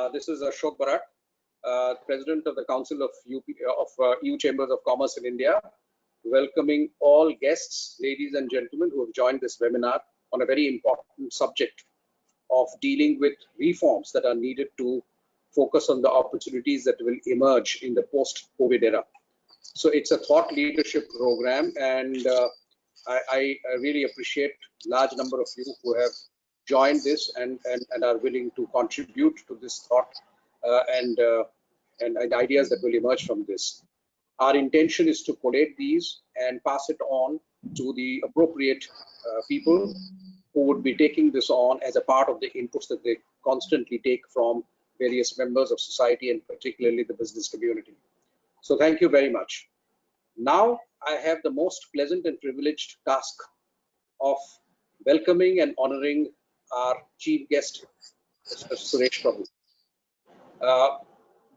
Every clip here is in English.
This is Ashok Barat, President of the Council of EU Chambers of Commerce in India, welcoming all guests, ladies and gentlemen, who have joined this webinar on a very important subject of dealing with reforms that are needed to focus on the opportunities that will emerge in the post-COVID era. So it's a thought leadership program, and I really appreciate large number of you who have joined this and are willing to contribute to this thought and ideas that will emerge from this. Our intention is to collate these and pass it on to the appropriate people who would be taking this on as a part of the inputs that they constantly take from various members of society and particularly the business community. So thank you very much. Now I have the most pleasant and privileged task of welcoming and honoring our chief guest, Mr. Suresh Prabhu.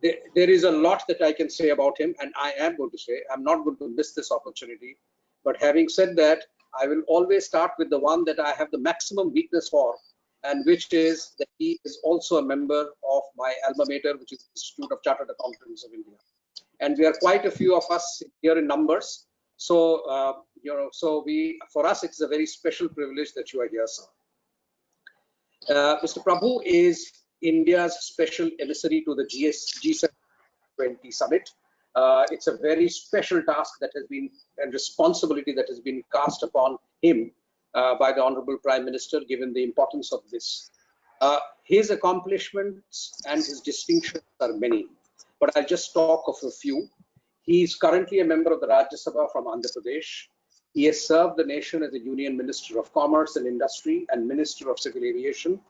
There is a lot that I can say about him, and I am going to say, I'm not going to miss this opportunity. But having said that, I will always start with the one that I have the maximum weakness for, and which is that he is also a member of my alma mater, which is the Institute of Chartered Accountants of India. And we are quite a few of us here in numbers. So, for us, it's a very special privilege that you are here, sir. Mr. Prabhu is India's special emissary to the G7 summit. It's a very special task that has been, and responsibility that has been cast upon him by the Honorable Prime Minister, given the importance of this. His accomplishments and his distinctions are many, but I'll just talk of a few. He is currently a member of the Rajya Sabha from Andhra Pradesh. He has served the nation as a Union Minister of Commerce and Industry and Minister of Civil Aviation.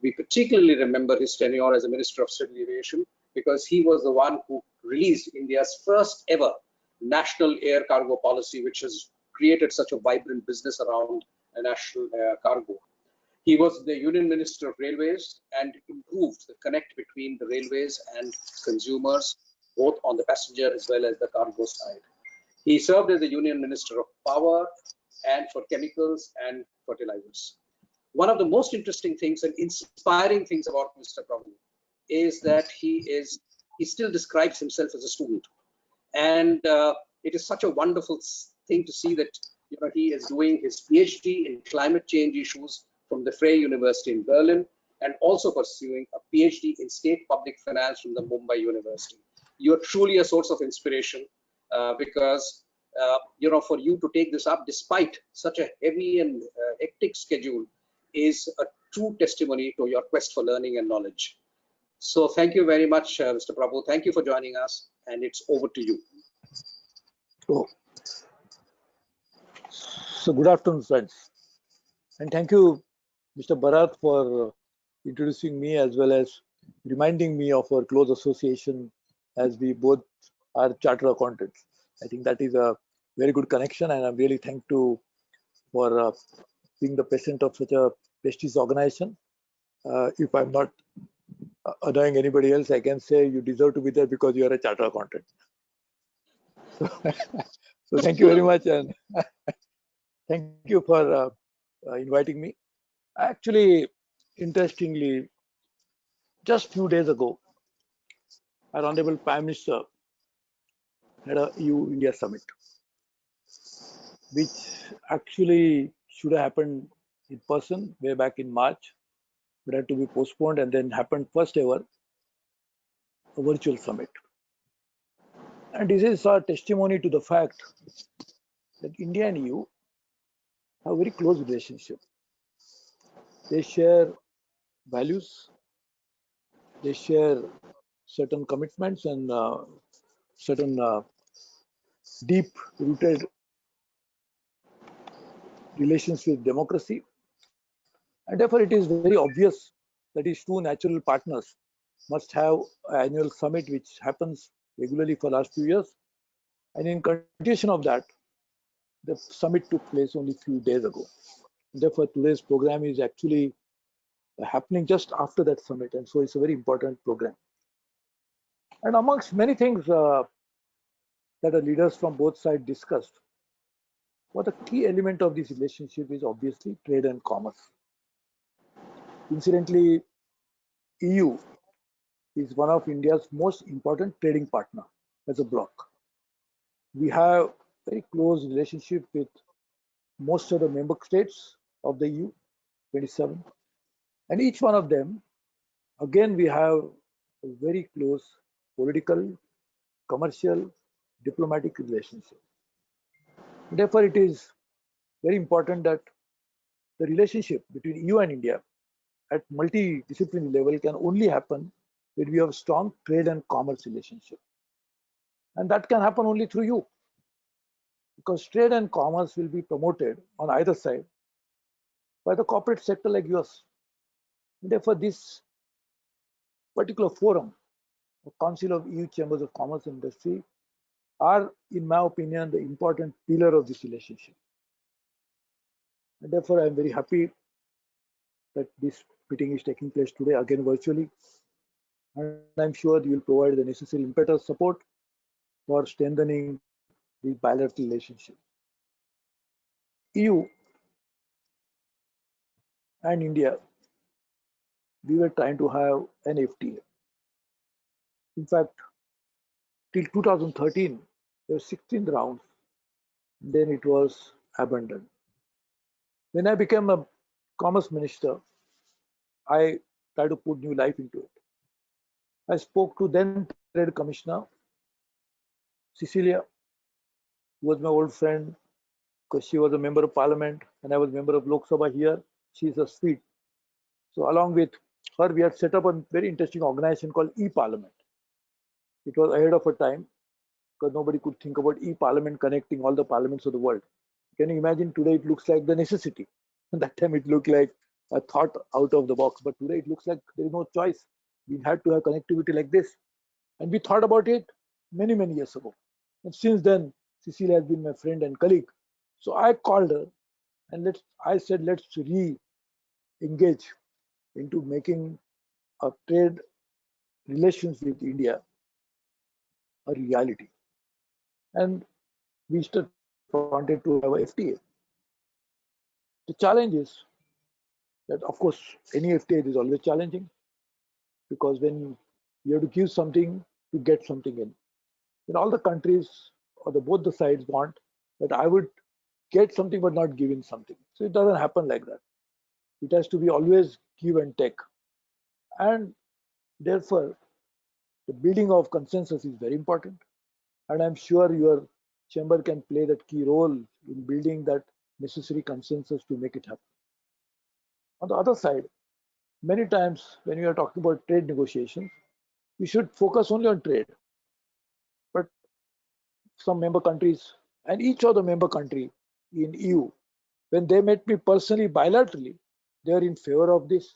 We particularly remember his tenure as a Minister of Civil Aviation because he was the one who released India's first ever national air cargo policy, which has created such a vibrant business around a national cargo. He was the Union Minister of Railways and improved the connect between the railways and consumers, both on the passenger as well as the cargo side. He served as the Union Minister of Power and for Chemicals and Fertilizers. One of the most interesting things and inspiring things about Mr. Prabhu is that he still describes himself as a student. And it is such a wonderful thing to see that he is doing his PhD in climate change issues from the Freie University in Berlin and also pursuing a PhD in state public finance from the Mumbai University. You're truly a source of inspiration because for you to take this up despite such a heavy and hectic schedule is a true testimony to your quest for learning and knowledge. So thank you very much, Mr. Prabhu. Thank you for joining us, and it's over to you. So good afternoon, friends, and thank you, Mr. Barat, for introducing me as well as reminding me of our close association as we both are chartered accountants. I think that is a very good connection, and I'm really thankful for being the president of such a prestigious organization. If I'm not annoying anybody else, I can say you deserve to be there because you are a chartered accountant. So thank you very much, and thank you for inviting me. Actually, interestingly, just few days ago, our Honorable Prime Minister had a EU-India summit, which actually should have happened in person way back in March, but had to be postponed and then happened first ever, a virtual summit. And this is a testimony to the fact that India and EU have a very close relationship. They share values, they share certain commitments and certain deep-rooted relations with democracy. And therefore, it is very obvious that these two natural partners must have an annual summit which happens regularly for the last few years. And in continuation of that, the summit took place only a few days ago. Therefore, today's program is actually happening just after that summit. And so it's a very important program. And amongst many things that the leaders from both sides discussed, what a key element of this relationship is obviously trade and commerce. Incidentally, EU is one of India's most important trading partner as a bloc. We have very close relationship with most of the member states of the EU, 27, and each one of them, again, we have a very close political, commercial, diplomatic relationship. Therefore, it is very important that the relationship between EU and India at multidisciplinary level can only happen when we have strong trade and commerce relationship. And that can happen only through you, because trade and commerce will be promoted on either side by the corporate sector like yours. And therefore, this particular forum, the Council of EU Chambers of Commerce and Industry, are, in my opinion, the important pillar of this relationship. And therefore, I am very happy that this meeting is taking place today, again virtually. And I'm sure you will provide the necessary impetus support for strengthening the bilateral relationship. EU and India, we were trying to have an FTA. In fact, till 2013, there were 16 rounds. Then it was abandoned. When I became a commerce minister, I tried to put new life into it. I spoke to then Trade Commissioner Cecilia, who was my old friend because she was a member of parliament and I was a member of Lok Sabha here. She is a Swede. So along with her, we had set up a very interesting organization called e-Parliament. It was ahead of her time because nobody could think about e-Parliament connecting all the parliaments of the world. Can you imagine today it looks like the necessity. And that time it looked like a thought out of the box. But today it looks like there is no choice. We had to have connectivity like this. And we thought about it many, many years ago. And since then, Cecilia has been my friend and colleague. So I called her and I said, let's re-engage into making a trade relations with India a reality. And we wanted to have a FTA. The challenge is that, of course, any FTA is always challenging because when you have to give something to get something in all the countries or both the sides want that I would get something but not give in something. So it doesn't happen like that. It has to be always give and take. And therefore, the building of consensus is very important. And I'm sure your chamber can play that key role in building that necessary consensus to make it happen. On the other side, many times when we are talking about trade negotiations, we should focus only on trade. But some member countries and each of the member country in EU, when they met me personally bilaterally, they are in favor of this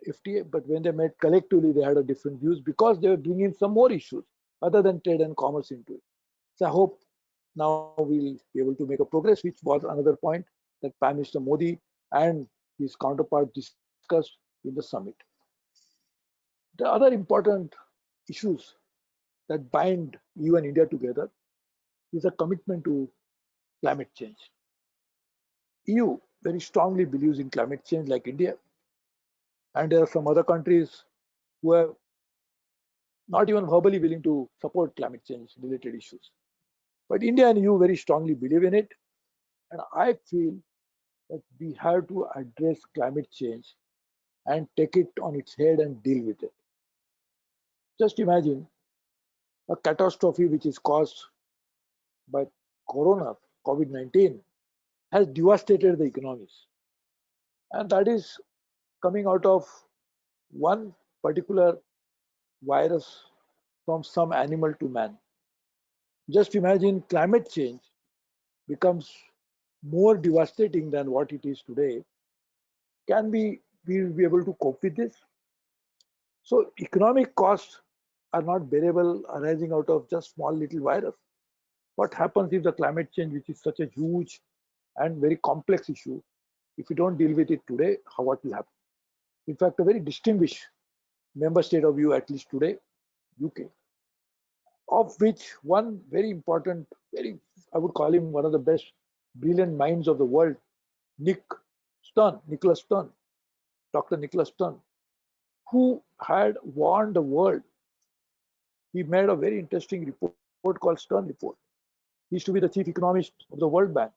FTA. But when they met collectively, they had a different views because they were bringing some more issues other than trade and commerce into it. So I hope now we'll be able to make a progress, which was another point that Prime Minister Modi and his counterpart discussed in the summit. The other important issues that bind EU and India together is a commitment to climate change. EU very strongly believes in climate change like India, and there are some other countries who are not even verbally willing to support climate change related issues. But India and EU very strongly believe in it, and I feel that we have to address climate change and take it on its head and deal with it. Just imagine a catastrophe which is caused by Corona, COVID-19, has devastated the economies. And that is coming out of one particular virus from some animal to man. Just imagine climate change becomes more devastating than what it is today. Can we be able to cope with this? So economic costs are not bearable arising out of just small little virus. What happens if the climate change, which is such a huge and very complex issue, if we don't deal with it today, what will happen? In fact, a very distinguished member state of EU, at least today, UK, of which one very important, I would call him one of the best brilliant minds of the world, Nicholas Stern, Dr. Nicholas Stern, who had warned the world. He made a very interesting report called Stern Report. He used to be the chief economist of the World Bank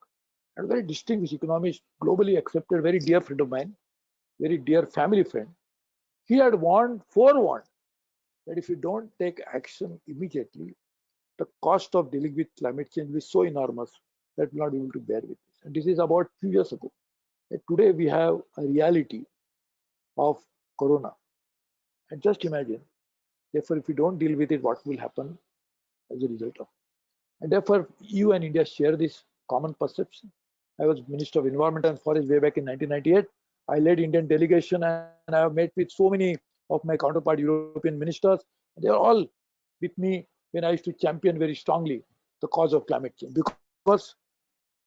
and a very distinguished economist, globally accepted, very dear friend of mine, very dear family friend. He had forewarned that if you don't take action immediately, the cost of dealing with climate change is so enormous that we'll not be able to bear with this. And this is about a few years ago. And today we have a reality of corona. And just imagine, therefore, if we don't deal with it, what will happen as a result of it. And therefore, EU and India share this common perception. I was Minister of Environment and Forest way back in 1998. I led Indian delegation and I have met with so many of my counterpart European ministers. They are all with me when I used to champion very strongly the cause of climate change, because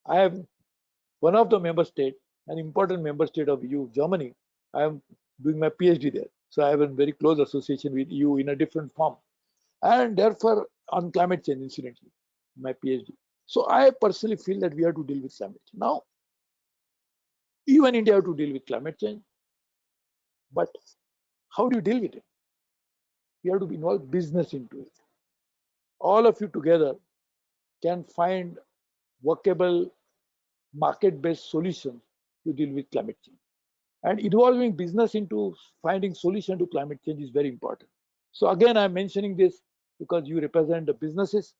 I am one of the member states, an important member state of EU, Germany. I am doing my PhD there. So I have a very close association with EU in a different form. And therefore, on climate change, incidentally, my PhD. So I personally feel that we have to deal with climate change. Now, EU and India have to deal with climate change. But how do you deal with it? You have to involve business into it. All of you together can find workable market-based solutions to deal with climate change. And involving business into finding solution to climate change is very important. So again, I'm mentioning this because you represent the businesses,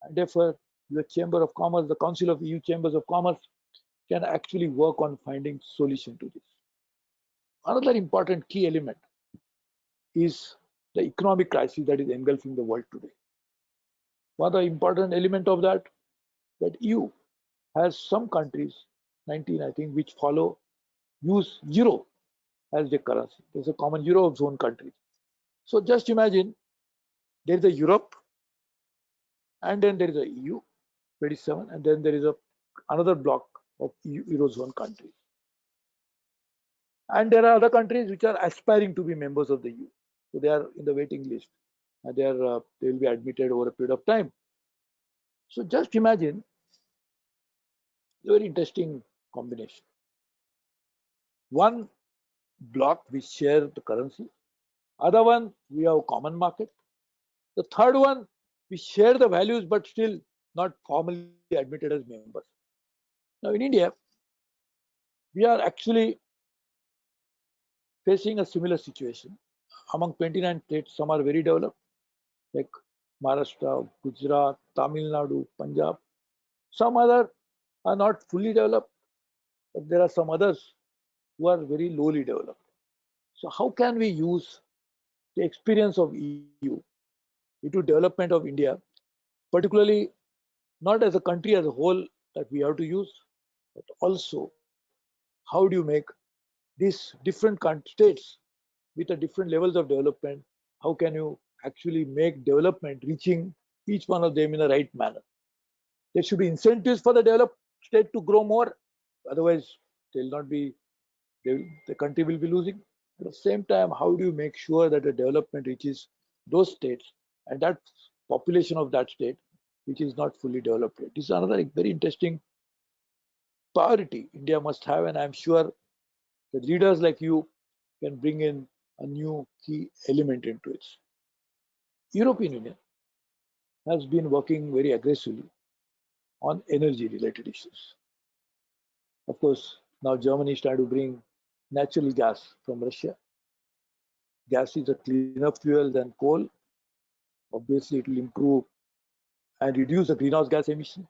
and therefore your Chamber of Commerce, the Council of EU Chambers of Commerce, can actually work on finding solution to this. Another important key element is the economic crisis that is engulfing the world today. One important element of that EU has some countries, 19 I think, which use euro as their currency. There's a common Eurozone country. So just imagine there is a Europe, and then there is a EU, 27, and then there is another block of Eurozone countries. And there are other countries which are aspiring to be members of the EU. So they are in the waiting list. And they will be admitted over a period of time. So just imagine a very interesting combination. One block we share the currency. Other one, we have a common market. The third one, we share the values but still not formally admitted as members. Now in India, we are actually facing a similar situation. Among 29 states, some are very developed, like Maharashtra, Gujarat, Tamil Nadu, Punjab. Some other are not fully developed, but there are some others who are very lowly developed. So how can we use the experience of EU into development of India, particularly not as a country as a whole that we have to use, but also how do you make these different states with a different levels of development, how can you actually make development reaching each one of them in the right manner? There should be incentives for the developed state to grow more, otherwise they'll not be, the country will be losing. At the same time, how do you make sure that the development reaches those states and that population of that state which is not fully developed yet? This is another very interesting priority India must have, and I'm sure the leaders like you can bring in a new key element into it. European Union has been working very aggressively on energy related issues. Of course, now Germany is trying to bring natural gas from Russia. Gas is a cleaner fuel than coal. Obviously, it will improve and reduce the greenhouse gas emission.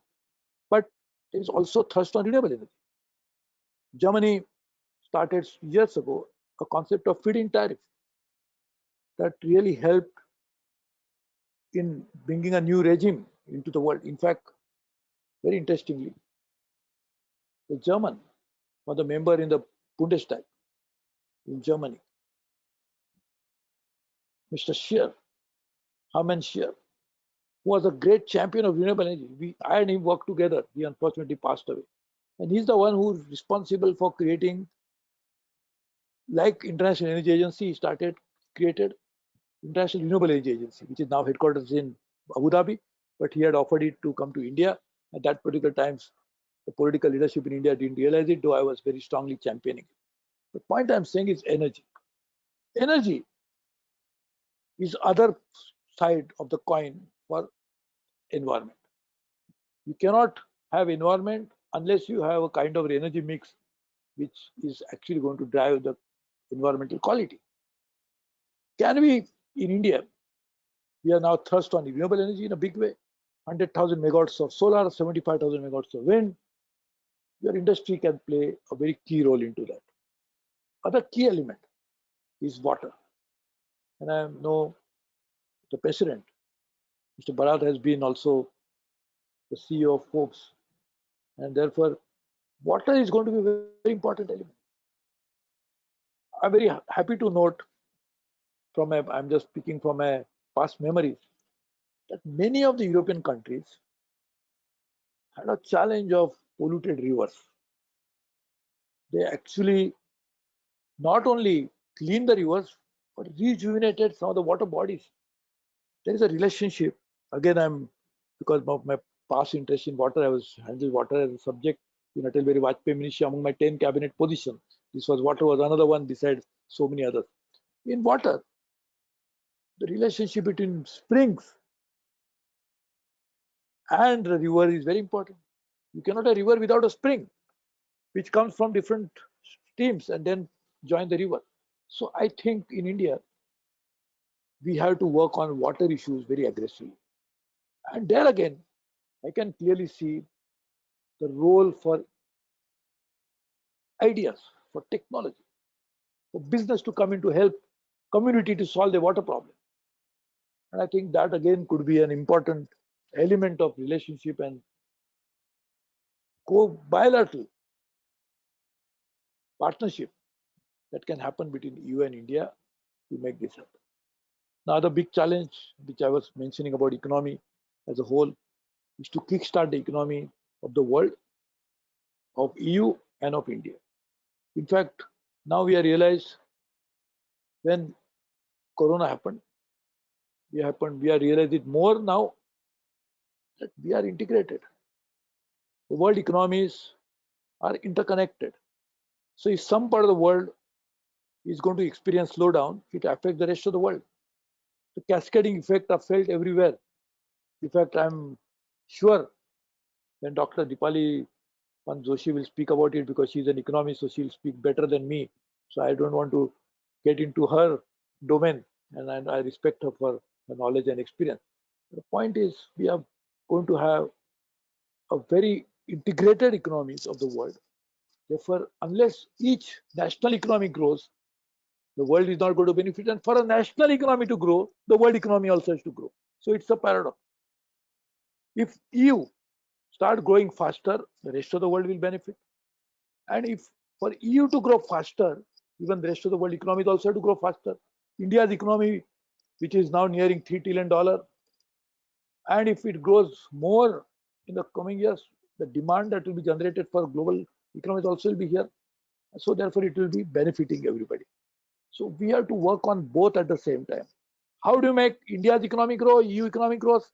But there is also thrust on renewable energy. Germany started years ago a concept of feed-in tariff that really helped in bringing a new regime into the world. In fact, very interestingly, the German was a member in the Bundestag in Germany. Mr. Scheer, Hermann Scheer, who was a great champion of renewable energy. I and him worked together. He unfortunately passed away. And he's the one who's responsible for creating, like International Energy Agency, he created International Renewable Energy Agency, which is now headquarters in Abu Dhabi, but he had offered it to come to India. At that particular times, the political leadership in India didn't realize it, though I was very strongly championing it. The point I'm saying is energy. Energy is other side of the coin for environment. You cannot have environment unless you have a kind of energy mix which is actually going to drive the environmental quality. Can we, in India, we are now thrust on renewable energy in a big way. 100,000 megawatts of solar, 75,000 megawatts of wind. Your industry can play a very key role into that. Other key element is water. And I know the president, Mr. Barat, has been also the CEO of Forbes. And therefore, water is going to be a very important element. I'm very happy to note I'm just speaking from my past memories, that many of the European countries had a challenge of polluted rivers. They actually not only cleaned the rivers, but rejuvenated some of the water bodies. There is a relationship. Again, because of my past interest in water, I was handled water as a subject in Atal Bihari Vajpayee ministry among my 10 cabinet positions. Water was another one besides so many others. In water, the relationship between springs and the river is very important. You cannot have a river without a spring, which comes from different streams and then join the river. So I think in India, we have to work on water issues very aggressively. And there again, I can clearly see the role for ideas, for technology, for business to come in to help community to solve the water problem. And I think that again could be an important element of relationship and bilateral partnership that can happen between EU and India to make this happen. Now, the big challenge which I was mentioning about economy as a whole is to kickstart the economy of the world, of EU and of India. In fact, now we have realized when Corona happened, we are realizing it more now that we are integrated. The world economies are interconnected. So if some part of the world is going to experience slowdown, it affects the rest of the world. The cascading effect are felt everywhere. In fact, I'm sure when Dr. Deepali Pant Joshi will speak about it, because she's an economist, so she'll speak better than me. So I don't want to get into her domain, and I respect her for her knowledge and experience. The point is, we are going to have a very integrated economies of the world. Therefore, unless each national economy grows, the world is not going to benefit. And for a national economy to grow, the world economy also has to grow. So it's a paradox. If EU start growing faster, the rest of the world will benefit. And if for EU to grow faster, even the rest of the world economy is also to grow faster. India's economy, which is now nearing $3 trillion, and if it grows more in the coming years, the demand that will be generated for global economies also will be here. So therefore, it will be benefiting everybody. So we have to work on both at the same time. How do you make India's economy grow, EU economy grows?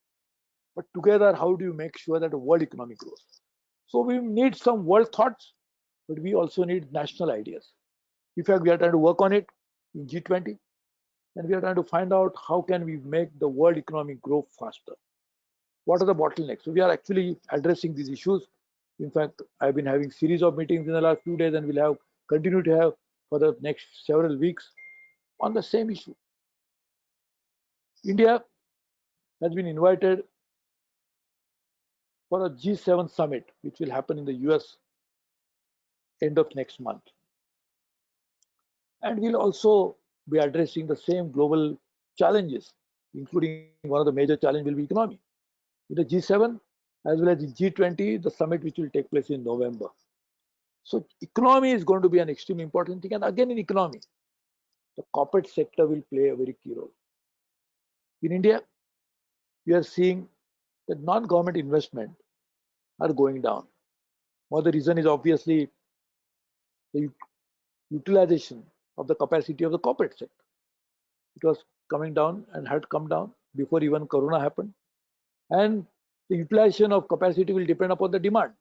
But together, how do you make sure that the world economy grows? So we need some world thoughts, but we also need national ideas. In fact, we are trying to work on it in G20, and we are trying to find out how can we make the world economy grow faster. What are the bottlenecks? So we are actually addressing these issues. In fact, I've been having series of meetings in the last few days, and we'll continue to have for the next several weeks on the same issue. India has been invited for a G7 summit, which will happen in the US end of next month. And we'll also be addressing the same global challenges, including one of the major challenges will be economy. In the G7 as well as the G20, the summit which will take place in November. So economy is going to be an extremely important thing. And again, in economy, the corporate sector will play a very key role. In India, we are seeing that non-government investment are going down. One of the reason is obviously the utilization of the capacity of the corporate sector. It was coming down and had come down before even Corona happened. And the utilization of capacity will depend upon the demand.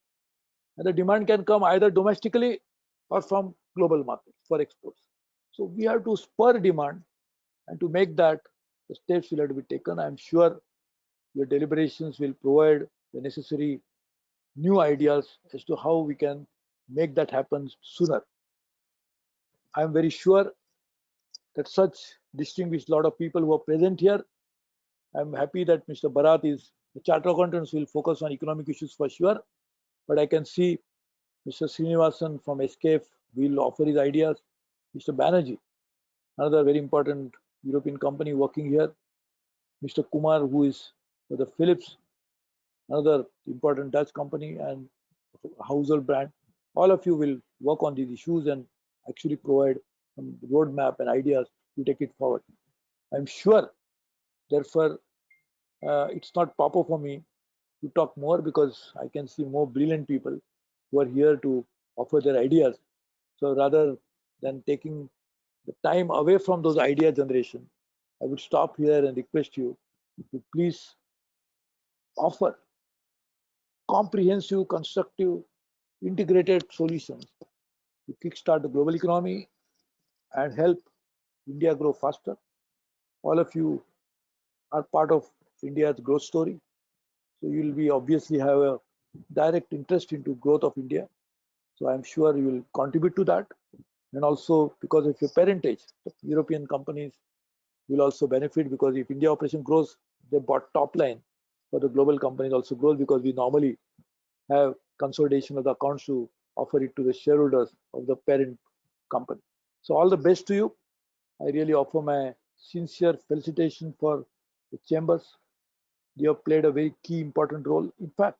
And the demand can come either domestically or from global markets for exports. So we have to spur demand, and to make that, the steps will have to be taken. I'm sure your deliberations will provide the necessary new ideas as to how we can make that happen sooner. I'm very sure that such distinguished lot of people who are present here, I'm happy that Mr. Barat is, the Charter Accountants will focus on economic issues for sure, but I can see Mr. Srinivasan from SKF will offer his ideas. Mr. Banerjee, another very important European company working here. Mr. Kumar, who is for the Philips, another important Dutch company and household brand. All of you will work on these issues and actually provide some roadmap and ideas to take it forward. I'm sure, therefore, it's not proper for me to talk more because I can see more brilliant people who are here to offer their ideas. So rather than taking the time away from those idea generation, I would stop here and request you to please offer comprehensive, constructive, integrated solutions to kickstart the global economy and help India grow faster. All of you are part of India's growth story. So you will be obviously have a direct interest into growth of India. So I'm sure you will contribute to that. And also because of your parentage, the European companies will also benefit because if India operation grows, the top line for the global companies also grows because we normally have consolidation of the accounts to offer it to the shareholders of the parent company. So all the best to you. I really offer my sincere felicitation for the chambers. They have played a very key important role. In fact,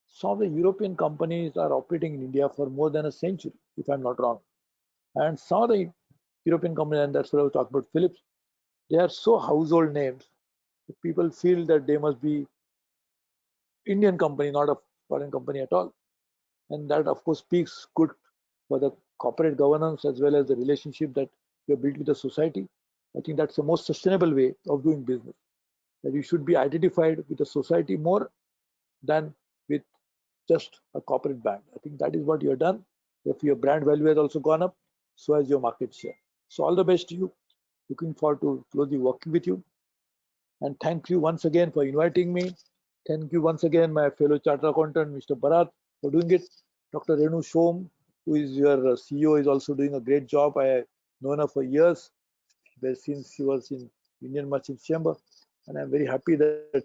some of the European companies are operating in India for more than a century, if I'm not wrong. And some of the European companies, and that's what I was talking about, Philips, they are so household names that people feel that they must be Indian company, not a foreign company at all. And that, of course, speaks good for the corporate governance as well as the relationship that you have built with the society. I think that's the most sustainable way of doing business. That you should be identified with the society more than with just a corporate bank. I think that is what you have done. If your brand value has also gone up, so has your market share. So all the best to you. Looking forward to closely working with you. And thank you once again for inviting me. Thank you once again, my fellow chartered accountant, Mr. Barat, for doing it. Dr. Renu Shom, who is your CEO, is also doing a great job. I have known her for years, since she was in Indian Merchants Chamber. And I'm very happy that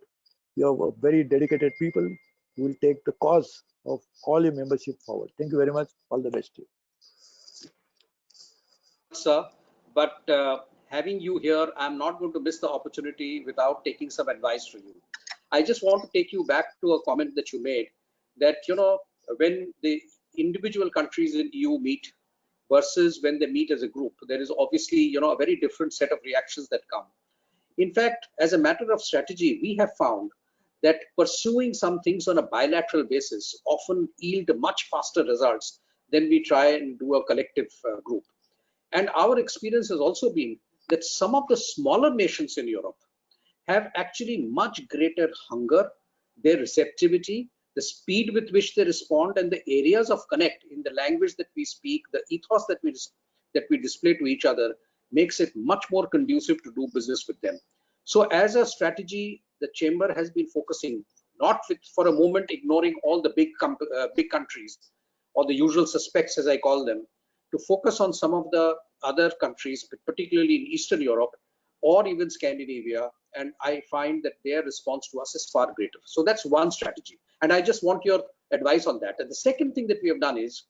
you have very dedicated people who will take the cause of all your membership forward. Thank you very much. All the best to you. Sir, but having you here, I'm not going to miss the opportunity without taking some advice from you. I just want to take you back to a comment that you made that, when the individual countries in EU meet versus when they meet as a group, there is obviously, a very different set of reactions that come. In fact, as a matter of strategy, we have found that pursuing some things on a bilateral basis often yield much faster results than we try and do a collective group. And our experience has also been that some of the smaller nations in Europe have actually much greater hunger, their receptivity, the speed with which they respond, and the areas of connect in the language that we speak, the ethos that we display to each other makes it much more conducive to do business with them. So as a strategy, the chamber has been focusing, not for a moment ignoring all the big countries or the usual suspects, as I call them, to focus on some of the other countries, particularly in Eastern Europe or even Scandinavia. And I find that their response to us is far greater. So that's one strategy. And I just want your advice on that. And the second thing that we have done is,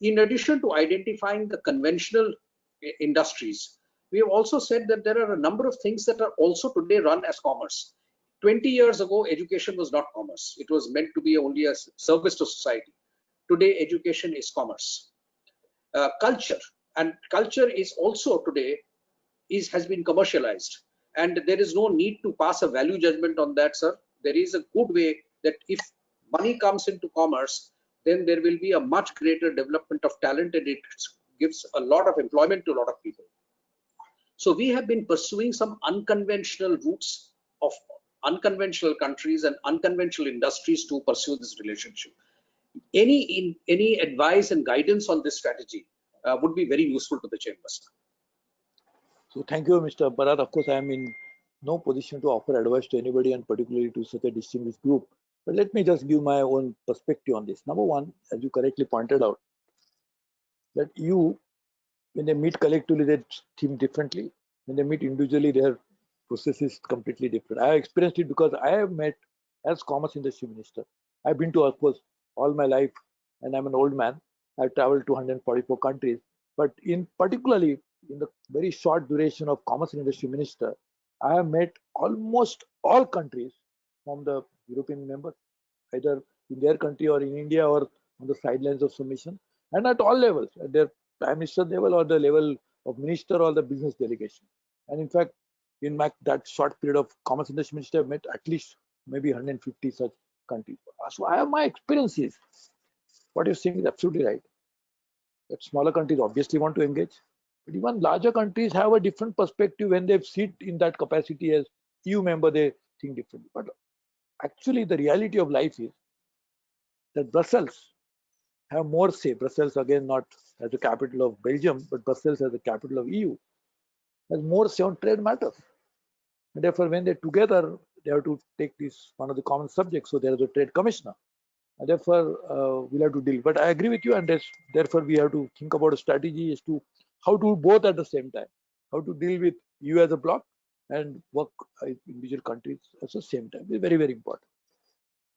in addition to identifying the conventional industries, we have also said that there are a number of things that are also today run as commerce. 20 years ago, education was not commerce. It was meant to be only a service to society. Today, education is commerce. Culture, and culture is also today has been commercialized, and there is no need to pass a value judgment on that, sir. There is a good way that if money comes into commerce, then there will be a much greater development of talent, and it gives a lot of employment to a lot of people. So we have been pursuing some unconventional routes of unconventional countries and unconventional industries to pursue this relationship. Any advice and guidance on this strategy would be very useful to the chambers. So thank you, Mr. Barat. Of course, I am in no position to offer advice to anybody and particularly to such a distinguished group. But let me just give my own perspective on this. Number one, as you correctly pointed out, that you, when they meet collectively, they think differently. When they meet individually, their process is completely different. I have experienced it because I have met as Commerce Industry Minister. I've been to, of course, all my life, and I'm an old man. I've traveled to 144 countries. But in particularly, in the very short duration of Commerce and Industry Minister, I have met almost all countries from the European members, either in their country or in India or on the sidelines of submission, and at all levels, at their prime minister level or the level of minister or the business delegation. And in fact, in that short period of Commerce Industry Minister, I've met at least maybe 150 such countries. So I have my experiences. What you're saying is absolutely right. That smaller countries obviously want to engage, but even larger countries have a different perspective when they sit in that capacity as EU member. They think differently. But actually, the reality of life is that Brussels have more say. Brussels, again, not as the capital of Belgium, but Brussels as the capital of EU, has more say on trade matters. And therefore, when they're together, they have to take this one of the common subjects. So there is a trade commissioner. And therefore, we'll have to deal. But I agree with you, and therefore we have to think about a strategy as to how to do both at the same time. How to deal with EU as a bloc and work individual countries at the same time. It's very, very important.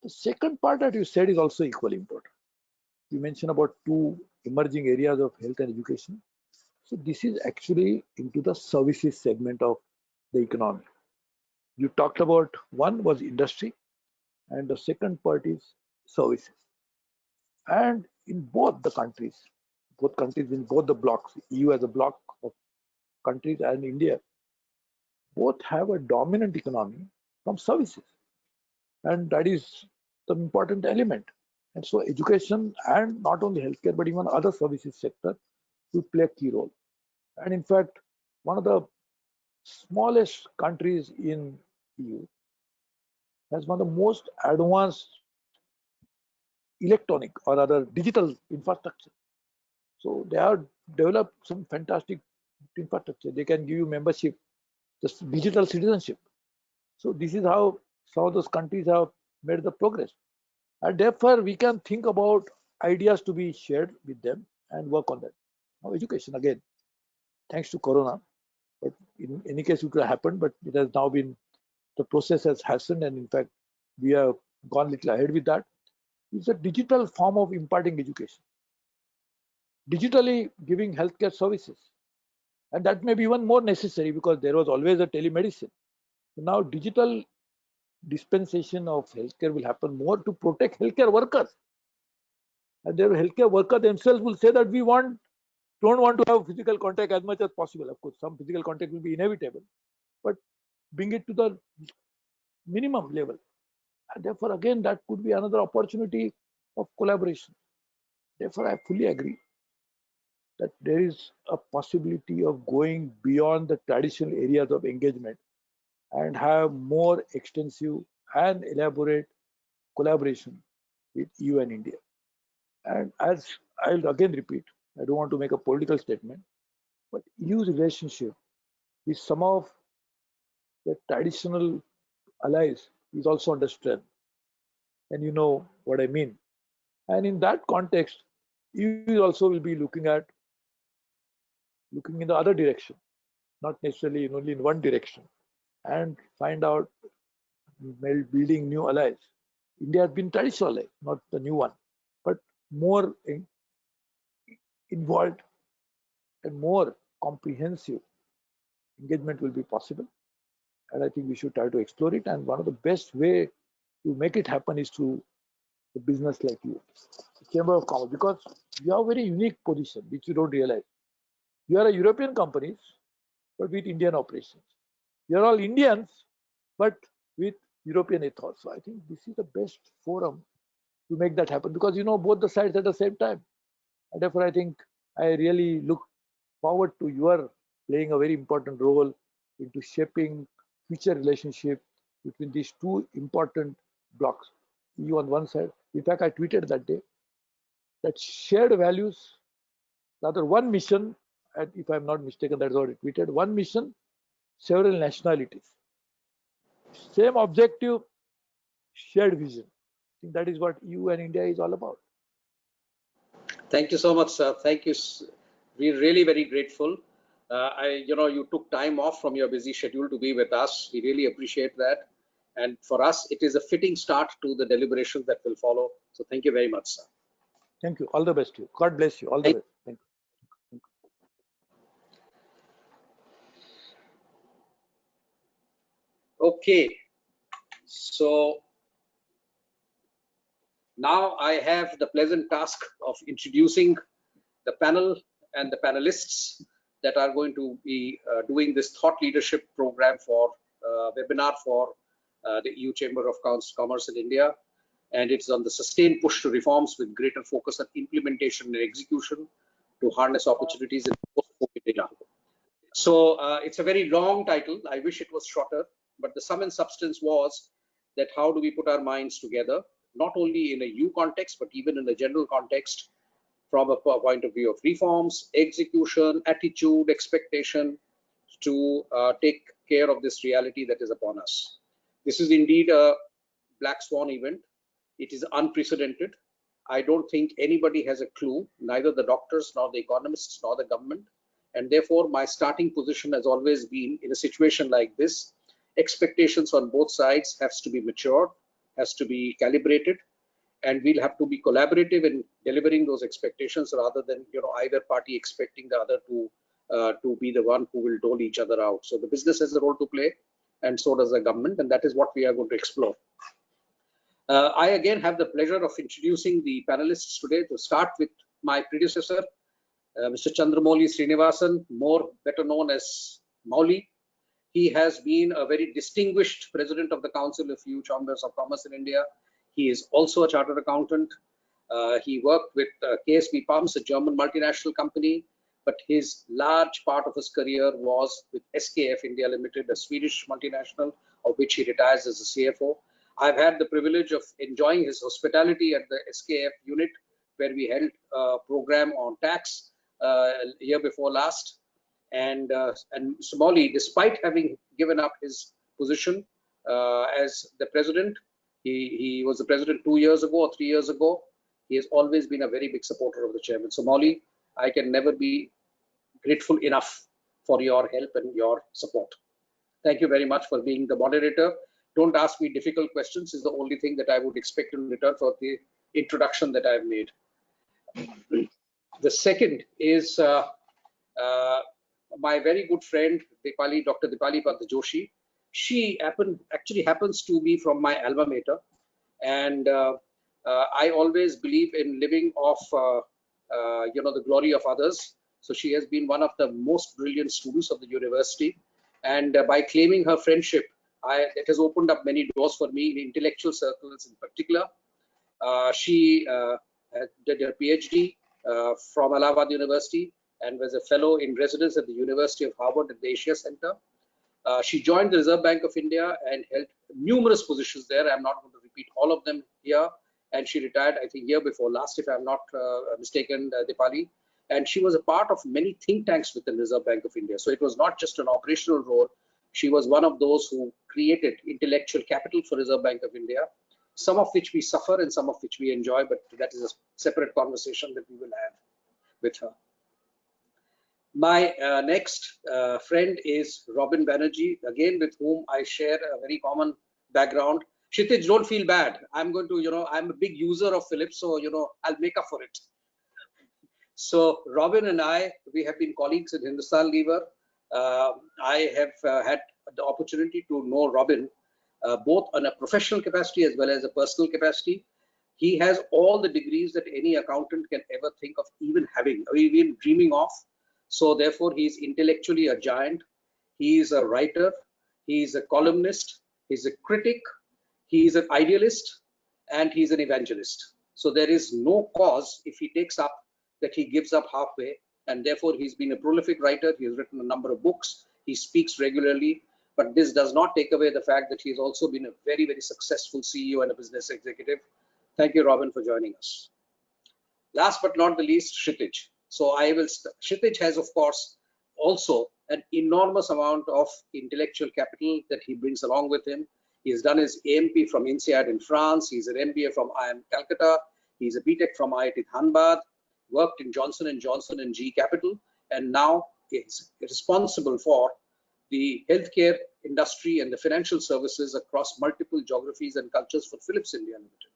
The second part that you said is also equally important. You mentioned about two emerging areas of health and education. So this is actually into the services segment of the economy. You talked about one was industry, and the second part is services. And in both countries in both the blocks, EU as a bloc of countries and India, both have a dominant economy from services. And that is the important element. And so education and not only healthcare, but even other services sector will play a key role. And in fact, one of the smallest countries in EU has one of the most advanced electronic or other digital infrastructure. So they have developed some fantastic infrastructure. They can give you membership, just digital citizenship. So this is how some of those countries have made the progress. And therefore, we can think about ideas to be shared with them and work on that. Now, education, again, thanks to Corona, but in any case, it could have happened, but it has now been, the process has hastened, and in fact, we have gone a little ahead with that. It's a digital form of imparting education, digitally giving healthcare services. And that may be even more necessary because there was always a telemedicine. So now digital dispensation of healthcare will happen more to protect healthcare workers. And their healthcare workers themselves will say that we don't want to have physical contact as much as possible. Of course, some physical contact will be inevitable, but bring it to the minimum level. And therefore, again, that could be another opportunity of collaboration. Therefore, I fully agree that there is a possibility of going beyond the traditional areas of engagement and have more extensive and elaborate collaboration with EU and India. And as I'll again repeat, I don't want to make a political statement, but EU's relationship with some of the traditional allies is also under strain. And you know what I mean. And in that context, EU also will be looking in the other direction, not necessarily only in one direction, and find out building new allies. India has been traditional ally, not the new one, but more involved and more comprehensive engagement will be possible. And I think we should try to explore it. And one of the best way to make it happen is through the business like you, the Chamber of Commerce, because you have a very unique position, which you don't realize. You are a European companies, but with Indian operations. You are all Indians, but with European ethos. So I think this is the best forum to make that happen because you know both the sides at the same time. And therefore, I think I really look forward to your playing a very important role into shaping future relationship between these two important blocks. EU on one side. In fact, I tweeted that day that shared values, rather one mission, and if I'm not mistaken, that's what I tweeted, one mission, several nationalities. same objective, shared vision. I think that is what you and India is all about. Thank you so much, sir. Thank you. We're really very grateful. You took time off from your busy schedule to be with us. We really appreciate that. And for us, it is a fitting start to the deliberations that will follow. So thank you very much, sir. Thank you. All the best to you. God bless you. All the best. Thank you. Okay. So now I have the pleasant task of introducing the panel and the panelists that are going to be doing this thought leadership program for webinar for the EU Chamber of Commerce in India. And it's on the sustained push to reforms with greater focus on implementation and execution to harness opportunities in post-COVID era. So it's a very long title. I wish it was shorter, but the sum and substance was that how do we put our minds together, not only in a EU context, but even in a general context, from a point of view of reforms, execution, attitude, expectation, to take care of this reality that is upon us. This is indeed a black swan event. It is unprecedented. I don't think anybody has a clue, neither the doctors, nor the economists, nor the government. And therefore, my starting position has always been, in a situation like this, expectations on both sides has to be matured, has to be calibrated, and we'll have to be collaborative in delivering those expectations rather than either party expecting the other to be the one who will dole each other out. So the business has a role to play, and so does the government, and that is what we are going to explore. I again have the pleasure of introducing the panelists today. To start with my predecessor, Mr. Chandramovli Srinivasan, better known as Mauli. He has been a very distinguished president of the Council of EU Chambers of Commerce in India. He is also a chartered accountant. He worked with KSB Pumps, a German multinational company, but his large part of his career was with SKF India Limited, a Swedish multinational, of which he retires as a CFO. I've had the privilege of enjoying his hospitality at the SKF unit, where we held a program on tax year before last. And Somali, despite having given up his position as the president, he was the president 2 years ago or 3 years ago. He has always been a very big supporter of the chairman. So Mauli, I can never be grateful enough for your help and your support. Thank you very much for being the moderator. Don't ask me difficult questions is the only thing that I would expect in return for the introduction that I've made. The second is my very good friend, Deepali, Dr. Deepali Joshi. She actually happens to be from my alma mater. And I always believe in living off, the glory of others. So she has been one of the most brilliant students of the university. And by claiming her friendship, it has opened up many doors for me in intellectual circles in particular. She did her PhD from Allahabad University and was a fellow in residence at the University of Harvard at the Asia Center. She joined the Reserve Bank of India and held numerous positions there. I'm not going to repeat all of them here. And she retired, I think, year before last, if I'm not mistaken, Deepali. And she was a part of many think tanks within the Reserve Bank of India. So it was not just an operational role. She was one of those who created intellectual capital for Reserve Bank of India, some of which we suffer and some of which we enjoy, but that is a separate conversation that we will have with her. My next friend is Robin Banerjee, again with whom I share a very common background. Chhitiz, don't feel bad. I'm going to, I'm a big user of Philips, so, I'll make up for it. So Robin and we have been colleagues at Hindustan Lever. I have had the opportunity to know Robin both on a professional capacity as well as a personal capacity. He has all the degrees that any accountant can ever think of even having, or even dreaming of. So therefore, he's intellectually a giant. He is a writer. He is a columnist. He's a critic. He is an idealist, and he's an evangelist. So there is no cause if he takes up that he gives up halfway. And therefore, he's been a prolific writer. He has written a number of books. He speaks regularly. But this does not take away the fact that he's also been a very, very successful CEO and a business executive. Thank you, Robin, for joining us. Last but not the least, Chhitiz. So Chhitiz has, of course, also an enormous amount of intellectual capital that he brings along with him. He has done his AMP from INSEAD in France. He's an MBA from IIM Calcutta. He's a BTech from IIT Dhanbad, worked in Johnson & Johnson and GE Capital, and now is responsible for the healthcare industry and the financial services across multiple geographies and cultures for Philips India Limited,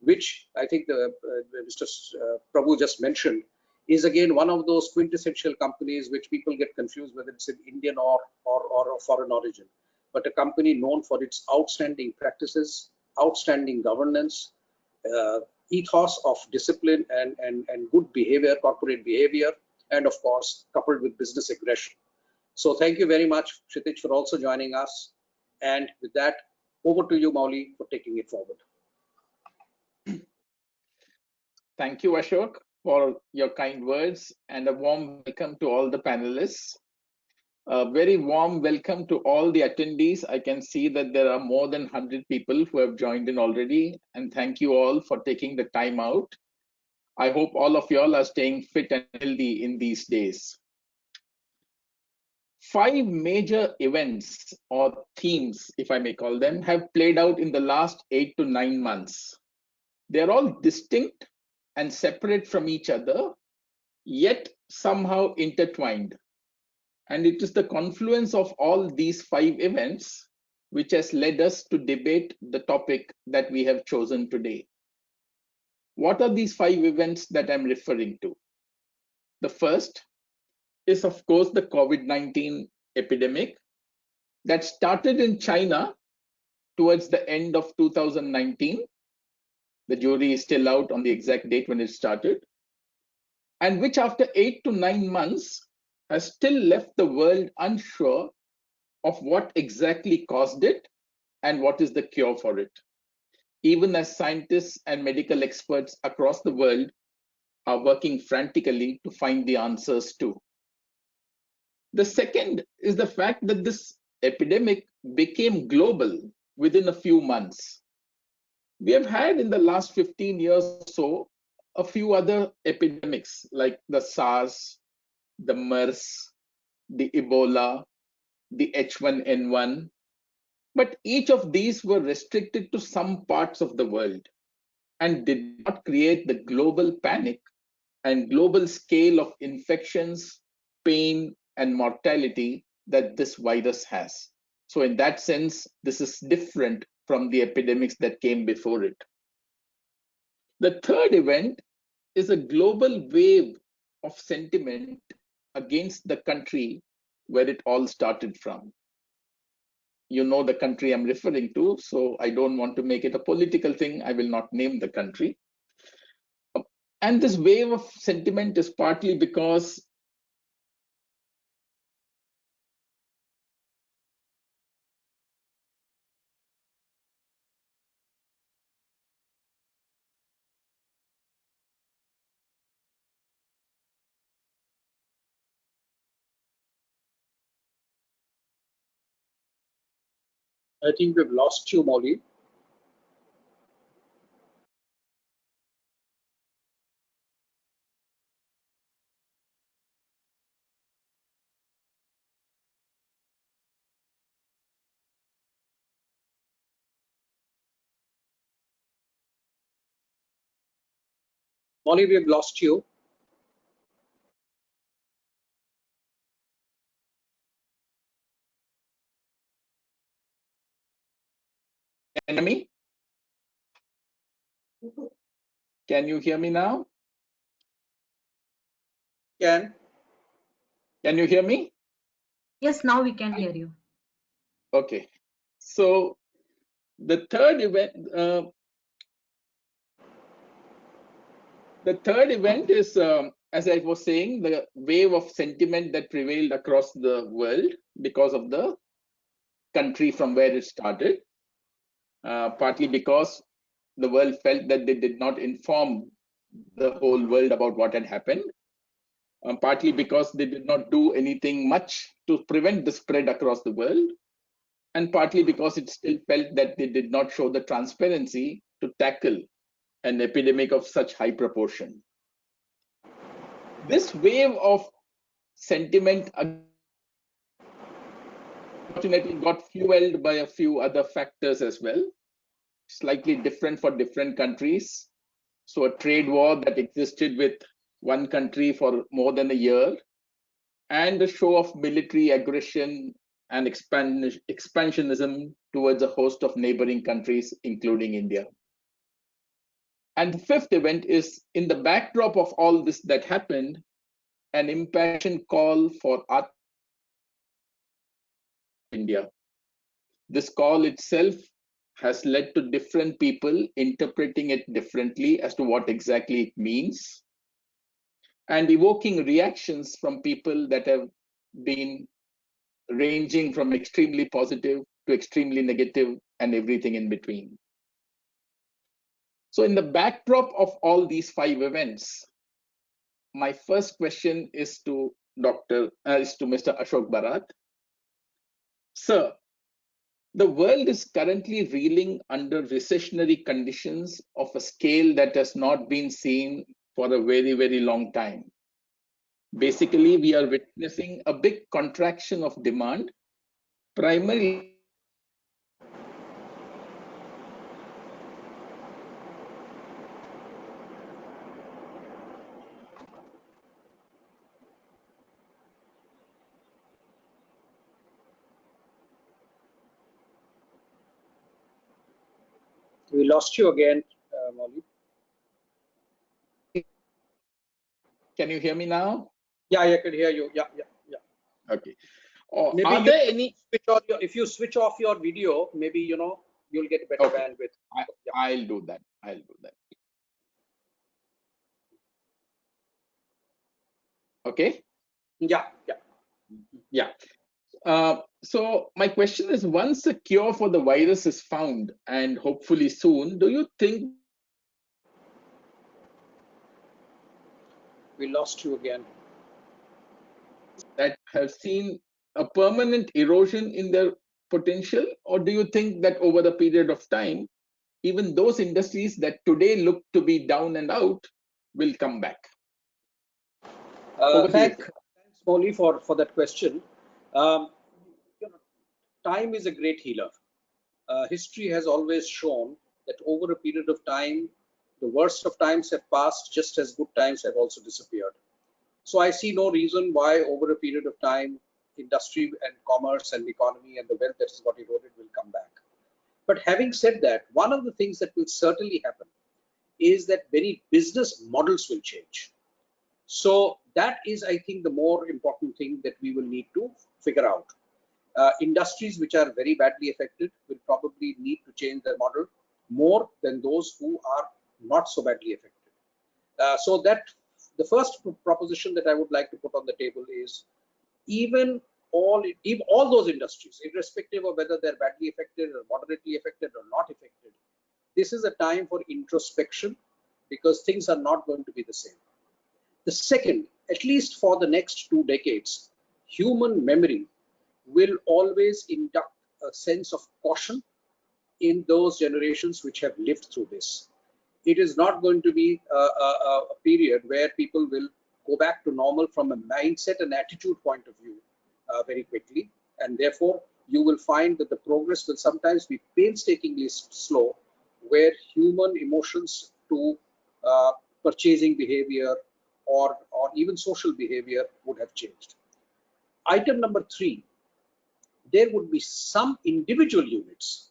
which I think Mr. Prabhu just mentioned is again one of those quintessential companies which people get confused whether it's an Indian or of foreign origin, but a company known for its outstanding practices, outstanding governance, ethos of discipline and good behavior, corporate behavior, and of course coupled with business aggression. So thank you very much, Chhitiz, for also joining us. And with that, over to you, Mauli, for taking it forward. Thank you, Ashok, for your kind words, and a warm welcome to all the panelists. A very warm welcome to all the attendees. I can see that there are more than 100 people who have joined in already, and thank you all for taking the time out. I hope all of you all are staying fit and healthy in these days. 5 major events or themes, if I may call them, have played out in the last 8 to 9 months. They are all distinct and separate from each other, yet somehow intertwined. And it is the confluence of all these 5 events which has led us to debate the topic that we have chosen today. What are these 5 events that I'm referring to? The first is, of course, the COVID-19 epidemic that started in China towards the end of 2019. The jury is still out on the exact date when it started, and which after 8 to 9 months has still left the world unsure of what exactly caused it and what is the cure for it, even as scientists and medical experts across the world are working frantically to find the answers too. The second is the fact that this epidemic became global within a few months. We have had in the last 15 years or so a few other epidemics like the SARS, the MERS, the Ebola, the H1N1, but each of these were restricted to some parts of the world and did not create the global panic and global scale of infections, pain, and mortality that this virus has. So in that sense, this is different from the epidemics that came before it. The third event is a global wave of sentiment against the country where it all started from. You know the country I'm referring to, so I don't want to make it a political thing. I will not name the country. And this wave of sentiment is partly because I think we've lost you, Mauli. Mauli, we've lost you. Can you hear me? Can you hear me now? Can you hear me? Yes, now we can hear you. Okay. So the third event is, as I was saying, the wave of sentiment that prevailed across the world because of the country from where it started, partly because the world felt that they did not inform the whole world about what had happened, partly because they did not do anything much to prevent the spread across the world, and partly because it still felt that they did not show the transparency to tackle an epidemic of such high proportion. This wave of sentiment unfortunately got fueled by a few other factors as well, slightly different for different countries. So a trade war that existed with one country for more than a year, and a show of military aggression and expansionism towards a host of neighboring countries, including India. And the fifth event is, in the backdrop of all this that happened, an impassioned call for India. This call itself has led to different people interpreting it differently as to what exactly it means, and evoking reactions from people that have been ranging from extremely positive to extremely negative and everything in between. So in the backdrop of all these five events, my first question is to Mr. Ashok Barat. Sir, the world is currently reeling under recessionary conditions of a scale that has not been seen for a very, very long time. Basically, we are witnessing a big contraction of demand, primarily. We lost you again, Molly. Can you hear me now? Yeah, I can hear you. Yeah. Okay. Or Maybe are there any? if you switch off your video, maybe you'll get better Okay. bandwidth. I'll do that. I'll do that. Okay. Yeah. So my question is, once a cure for the virus is found, and hopefully soon, do you think We lost you again. that have seen a permanent erosion in their potential, or do you think that over the period of time, even those industries that today look to be down and out will come back? Thanks, Molly, for that question. Um, Time is a great healer. History has always shown that over a period of time, the worst of times have passed, just as good times have also disappeared. So I see no reason why over a period of time, industry and commerce and economy and the wealth that has got eroded will come back. But having said that, one of the things that will certainly happen is that many business models will change. So that is, I think, the more important thing that we will need to figure out. Industries which are very badly affected will probably need to change their model more than those who are not so badly affected. So that the first proposition that I would like to put on the table is even all those industries, irrespective of whether they're badly affected or moderately affected or not affected, this is a time for introspection because things are not going to be the same. The second, at least for the next 2 decades, human memory will always induct a sense of caution in those generations which have lived through this. It is not going to be a period where people will go back to normal from a mindset and attitude point of view very quickly. And therefore, you will find that the progress will sometimes be painstakingly slow, where human emotions to purchasing behavior or even social behavior would have changed. Item number 3, there would be some individual units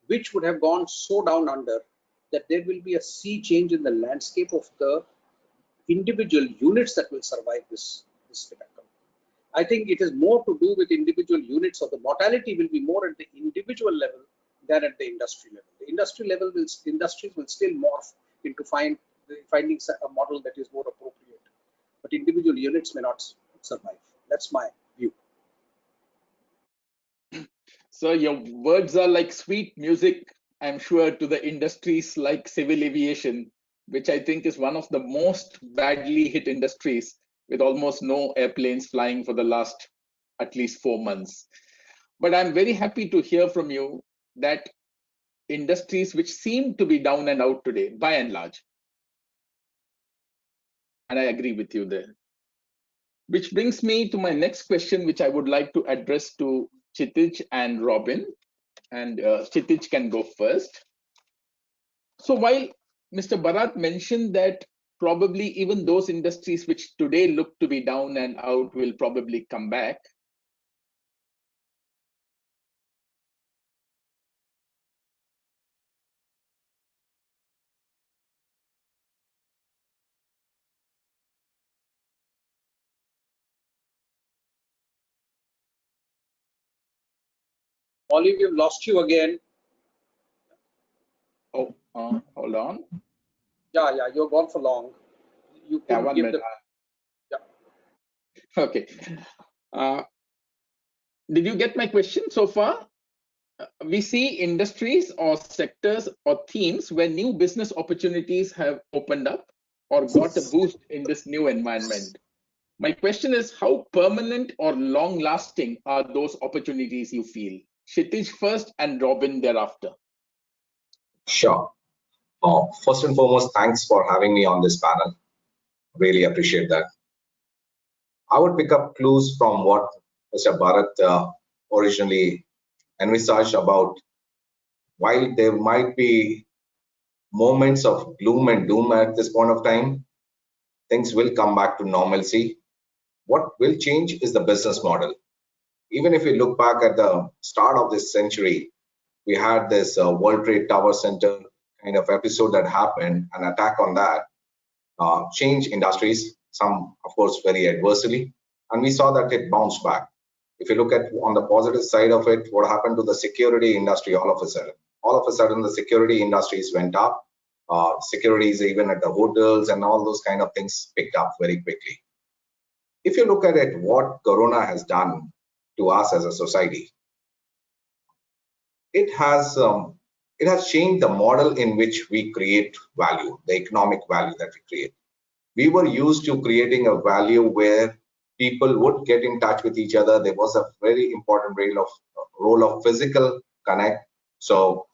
which would have gone so down under that there will be a sea change in the landscape of the individual units that will survive this debacle. I think it is more to do with individual units, or the mortality will be more at the individual level than at the industry level. The industries will still morph into finding a model that is more appropriate, but individual units may not survive. That's my view. So your words are like sweet music, I'm sure, to the industries like civil aviation, which I think is one of the most badly hit industries, with almost no airplanes flying for the last at least 4 months. But I'm very happy to hear from you that industries which seem to be down and out today, by and large, and I agree with you there. Which brings me to my next question, which I would like to address to Chhitiz and Robin, and Chhitiz can go first. So while Mr. Barat mentioned that probably even those industries which today look to be down and out will probably come back, Molly, we've lost you again. oh, hold on. Yeah, you're gone for long. You Yeah, could 1 give minute. the. Okay. Did you get my question so far? We see industries or sectors or themes where new business opportunities have opened up or got a boost in this new environment. My question is, how permanent or long lasting are those opportunities you feel? Kshitij first and Robin thereafter. Sure. First and foremost, thanks for having me on this panel. Really appreciate that. I would pick up clues from what Mr. Bharat originally envisaged about. While there might be moments of gloom and doom at this point of time, things will come back to normalcy. What will change is the business model. Even if we look back at the start of this century, we had this World Trade Tower Center kind of episode that happened, an attack on that, changed industries, some of course very adversely, and we saw that it bounced back. If you look at on the positive side of it, what happened to the security industry all of a sudden? All of a sudden, the security industries went up. Securities even at the hotels and all those kind of things picked up very quickly. If you look at it, what Corona has done to us as a society, it has changed the model in which we create value, the economic value that we create. We were used to creating a value where people would get in touch with each other. There was a very important role of physical connect. So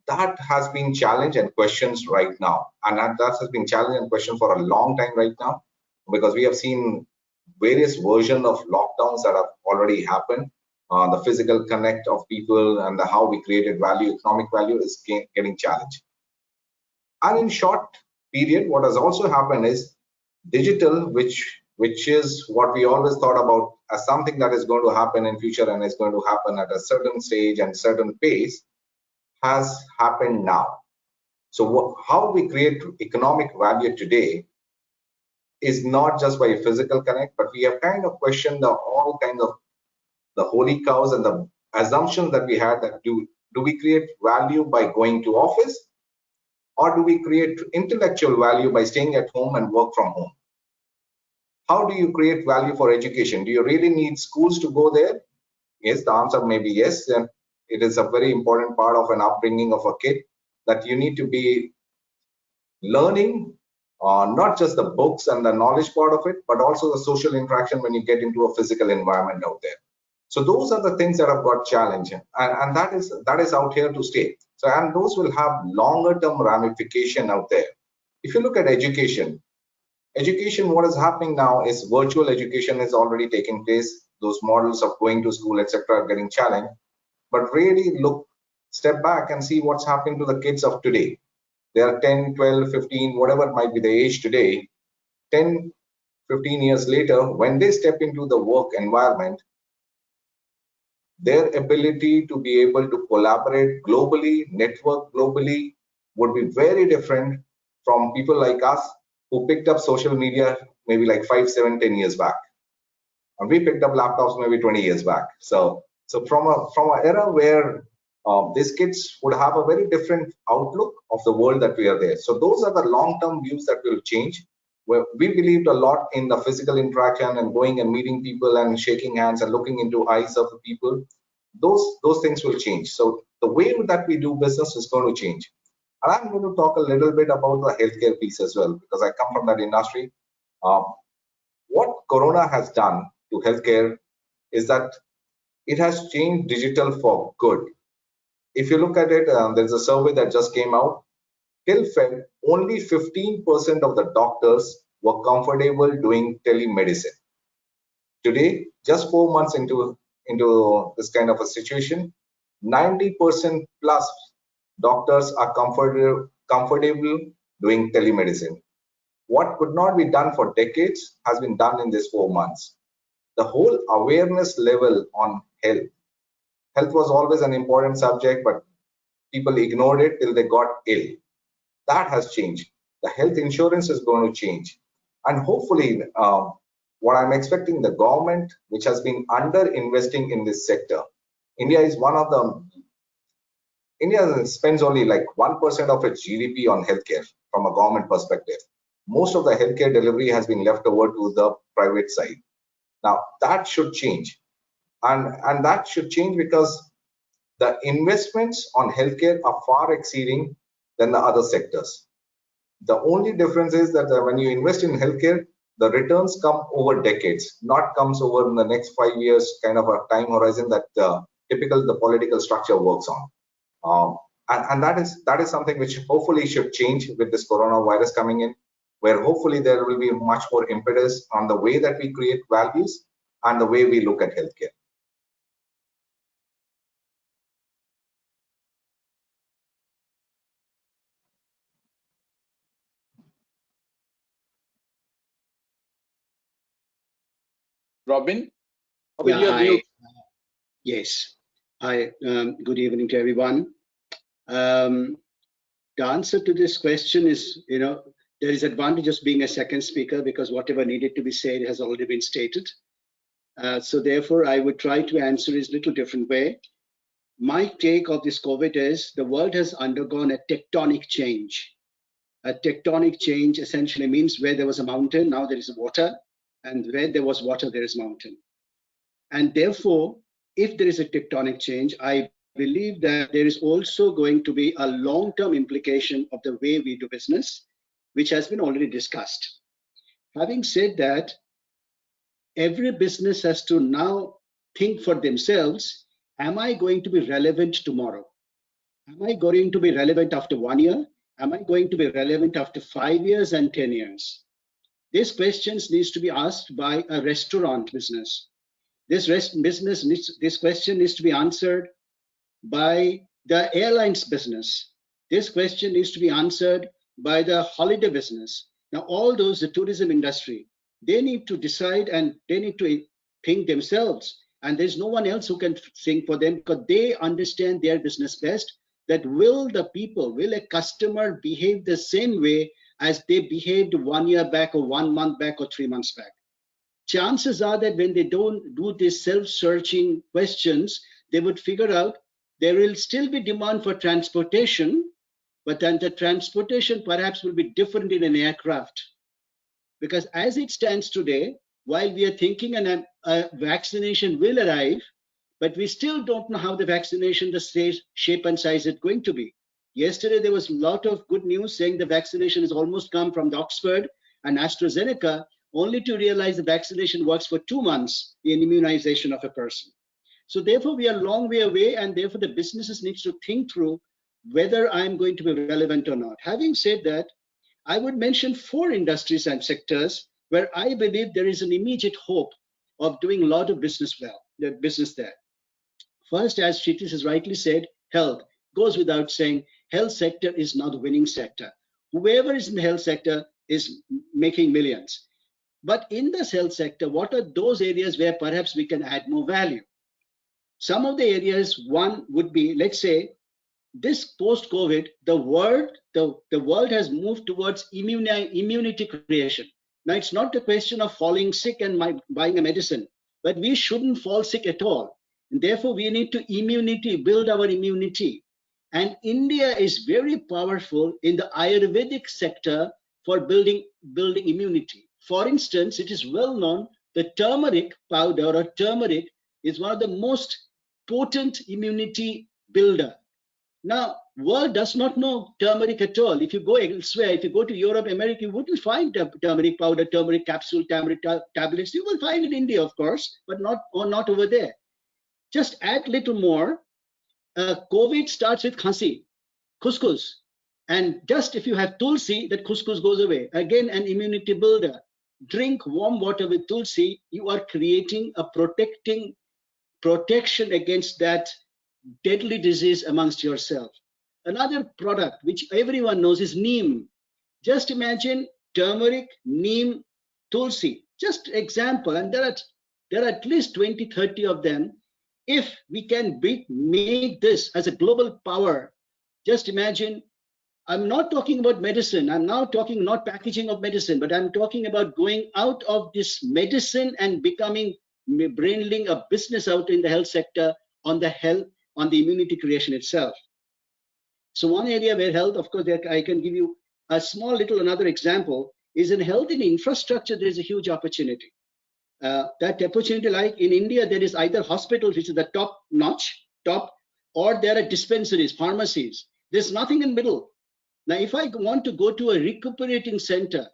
that has been challenged and questioned right now, and that has been challenged and questioned for a long time right now, because we have seen various versions of lockdowns that have already happened. The physical connect of people and how we created value, economic value, is getting challenged. And in short period, what has also happened is digital, which is what we always thought about as something that is going to happen in future and is going to happen at a certain stage and certain pace, has happened now. So how we create economic value today is not just by a physical connect, but we have kind of questioned all kinds of the holy cows and the assumptions that we had, that do we create value by going to office, or do we create intellectual value by staying at home and work from home? How do you create value for education? Do you really need schools to go there? Yes, the answer may be yes. And it is a very important part of an upbringing of a kid, that you need to be learning not just the books and the knowledge part of it, but also the social interaction when you get into a physical environment out there. So those are the things that have got challenged, and that is out here to stay. So, and those will have longer term ramification out there. If you look at education, what is happening now is virtual education is already taking place. Those models of going to school, etc., are getting challenged. But really step back and see what's happening to the kids of today. They are 10, 12, 15, whatever it might be the age today. 10, 15 years later, when they step into the work environment, their ability to be able to collaborate globally, network globally, would be very different from people like us who picked up social media maybe like 5, 7, 10 years back. And we picked up laptops maybe 20 years back. So from an era where these kids would have a very different outlook of the world that we are there. So those are the long-term views that will change. Where we believed a lot in the physical interaction and going and meeting people and shaking hands and looking into eyes of the people. Those things will change. So the way that we do business is going to change. And I'm going to talk a little bit about the healthcare piece as well, because I come from that industry. What Corona has done to healthcare is that it has changed digital for good. If you look at it, there's a survey that just came out. Till Feb, only 15% of the doctors were comfortable doing telemedicine. Today, just 4 months into into this kind of a situation. 90% plus doctors are comfortable doing telemedicine. What could not be done for decades has been done in these 4 months. The whole awareness level on health. Health was always an important subject, but people ignored it till they got ill. That has changed. The health insurance is going to change. And hopefully, what I'm expecting, the government, which has been under investing in this sector, India spends only like 1% of its GDP on healthcare from a government perspective. Most of the healthcare delivery has been left over to the private side. Now that should change. And that should change because the investments on healthcare are far exceeding than the other sectors. The only difference is that when you invest in healthcare, the returns come over decades, not comes over in the next 5 years kind of a time horizon that the political structure works on. And that is something which hopefully should change with this coronavirus coming in, where hopefully there will be much more impetus on the way that we create values and the way we look at healthcare. Robin? Yeah, hi. Yes. Hi. Good evening to everyone. The answer to this question is, there is advantage of being a second speaker because whatever needed to be said has already been stated. So therefore, I would try to answer it a little different way. My take of this COVID is the world has undergone a tectonic change. A tectonic change essentially means where there was a mountain, now there is water, and where there was water, there is mountain. And therefore, if there is a tectonic change, I believe that there is also going to be a long-term implication of the way we do business, which has been already discussed. Having said that, every business has to now think for themselves, am I going to be relevant tomorrow? Am I going to be relevant after 1 year? Am I going to be relevant after 5 years and 10 years? These questions needs to be asked by a restaurant business. This question needs to be answered by the airlines business. This question needs to be answered by the holiday business. Now, all those, the tourism industry, they need to decide and they need to think themselves. And there's no one else who can think for them because they understand their business best. That will a customer behave the same way as they behaved 1 year back or 1 month back or 3 months back? Chances are that when they don't do these self-searching questions, they would figure out there will still be demand for transportation, but then the transportation perhaps will be different in an aircraft. Because as it stands today, while we are thinking a vaccination will arrive, but we still don't know how the vaccination, the shape and size is going to be. Yesterday, there was a lot of good news saying the vaccination has almost come from the Oxford and AstraZeneca, only to realize the vaccination works for 2 months in immunization of a person. So therefore, we are a long way away, and therefore the businesses needs to think through whether I'm going to be relevant or not. Having said that, I would mention 4 industries and sectors where I believe there is an immediate hope of doing a lot of business there. First, as Chhitiz has rightly said, health goes without saying. Health sector is not the winning sector. Whoever is in the health sector is making millions. But in this health sector, what are those areas where perhaps we can add more value? Some of the areas, one would be, let's say, this post-COVID, the world has moved towards immunity creation. Now, it's not a question of falling sick and buying a medicine, but we shouldn't fall sick at all. And therefore, we need to build our immunity. And India is very powerful in the Ayurvedic sector for building immunity. For instance, it is well known the turmeric powder or turmeric is one of the most potent immunity builder. Now, world does not know turmeric at all. If you go elsewhere, if you go to Europe, America, you wouldn't find turmeric powder, turmeric capsule, turmeric tablets. You will find in India, of course, but not over there. Just add little more. COVID starts with khansi, couscous. And just if you have tulsi, that couscous goes away. Again, an immunity builder. Drink warm water with tulsi. You are creating a protecting protection against that deadly disease amongst yourself. Another product which everyone knows is neem. Just imagine turmeric, neem, tulsi. Just example, and there are at least 20, 30 of them. If we can make this as a global power, just imagine. I'm not talking about medicine. I'm now talking not packaging of medicine, but I'm talking about going out of this medicine and bringing a business out in the health sector on the immunity creation itself. So one area where health, of course, I can give you a small little another example is in health and infrastructure. There is a huge opportunity. That opportunity, like in India, there is either hospitals, which is the top, or there are dispensaries, pharmacies. There's nothing in middle. Now, if I want to go to a recuperating center,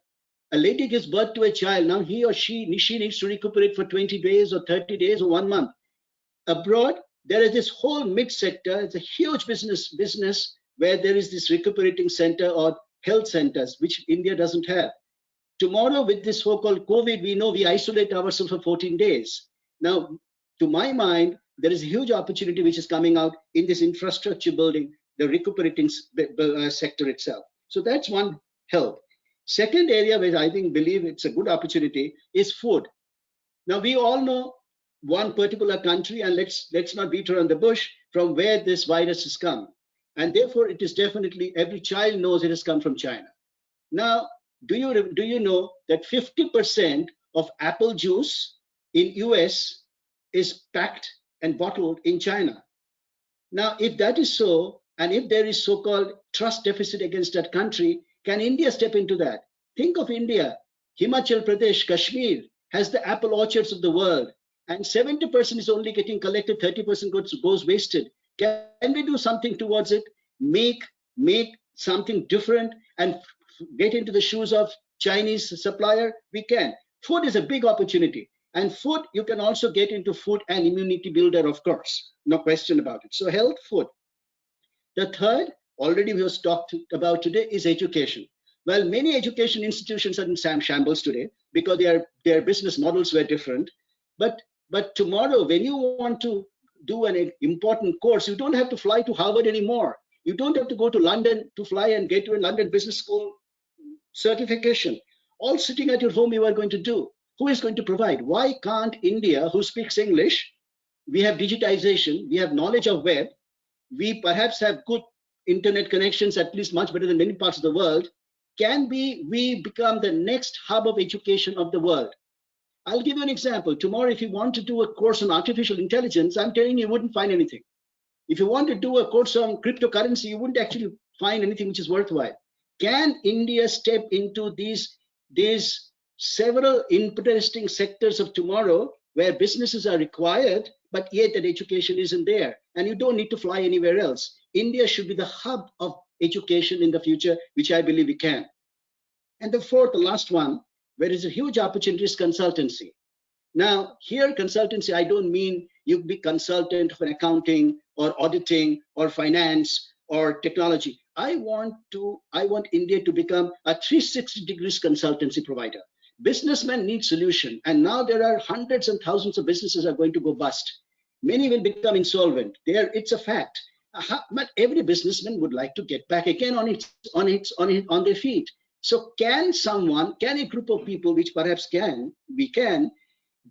a lady gives birth to a child. Now he or she needs to recuperate for 20 days or 30 days or 1 month. Abroad, there is this whole mid sector. It's a huge business where there is this recuperating center or health centers, which India doesn't have. Tomorrow, with this so-called COVID, we know we isolate ourselves for 14 days. Now, to my mind, there is a huge opportunity which is coming out in this infrastructure building, the recuperating sector itself. So that's one health. Second area where I believe it's a good opportunity is food. Now, we all know one particular country, and let's not beat around the bush, from where this virus has come. And therefore, it is definitely, every child knows it has come from China. Now, do you know that 50% of apple juice in US is packed and bottled in China? Now, if that is so, and if there is so-called trust deficit against that country, can India step into that? Think of India. Himachal Pradesh, Kashmir has the apple orchards of the world, and 70% is only getting collected, 30% goes wasted. Can we do something towards it? Make something different and get into the shoes of Chinese supplier? We can. Food is a big opportunity, and food, you can also get into food and immunity builder, of course, no question about it. So health, food. The third, already we have talked about today, is education. Well, many education institutions are in shambles today because their business models were different. But tomorrow, when you want to do an important course, you don't have to fly to Harvard anymore. You don't have to go to London to fly and get to a London Business School certification. All sitting at your home you are going to do. Who is going to provide? Why can't India, who speaks English, we have digitization, we have knowledge of web, we perhaps have good internet connections, at least much better than many parts of the world, can we become the next hub of education of the world? I'll give you an example. Tomorrow, if you want to do a course on artificial intelligence, I'm telling you, you wouldn't find anything. If you want to do a course on cryptocurrency, you wouldn't actually find anything which is worthwhile. Can India step into these several interesting sectors of tomorrow where businesses are required, but yet that education isn't there, and you don't need to fly anywhere else? India should be the hub of education in the future, which I believe we can. And the fourth, the last one, where is a huge opportunity, is consultancy. Now, here consultancy, I don't mean you be consultant for accounting or auditing or finance or technology. I want India to become a 360 degrees consultancy provider. Businessmen need solution, and now there are hundreds and thousands of businesses are going to go bust. Many will become insolvent. It's a fact. But every businessman would like to get back again on their feet. So can a group of people, which perhaps we can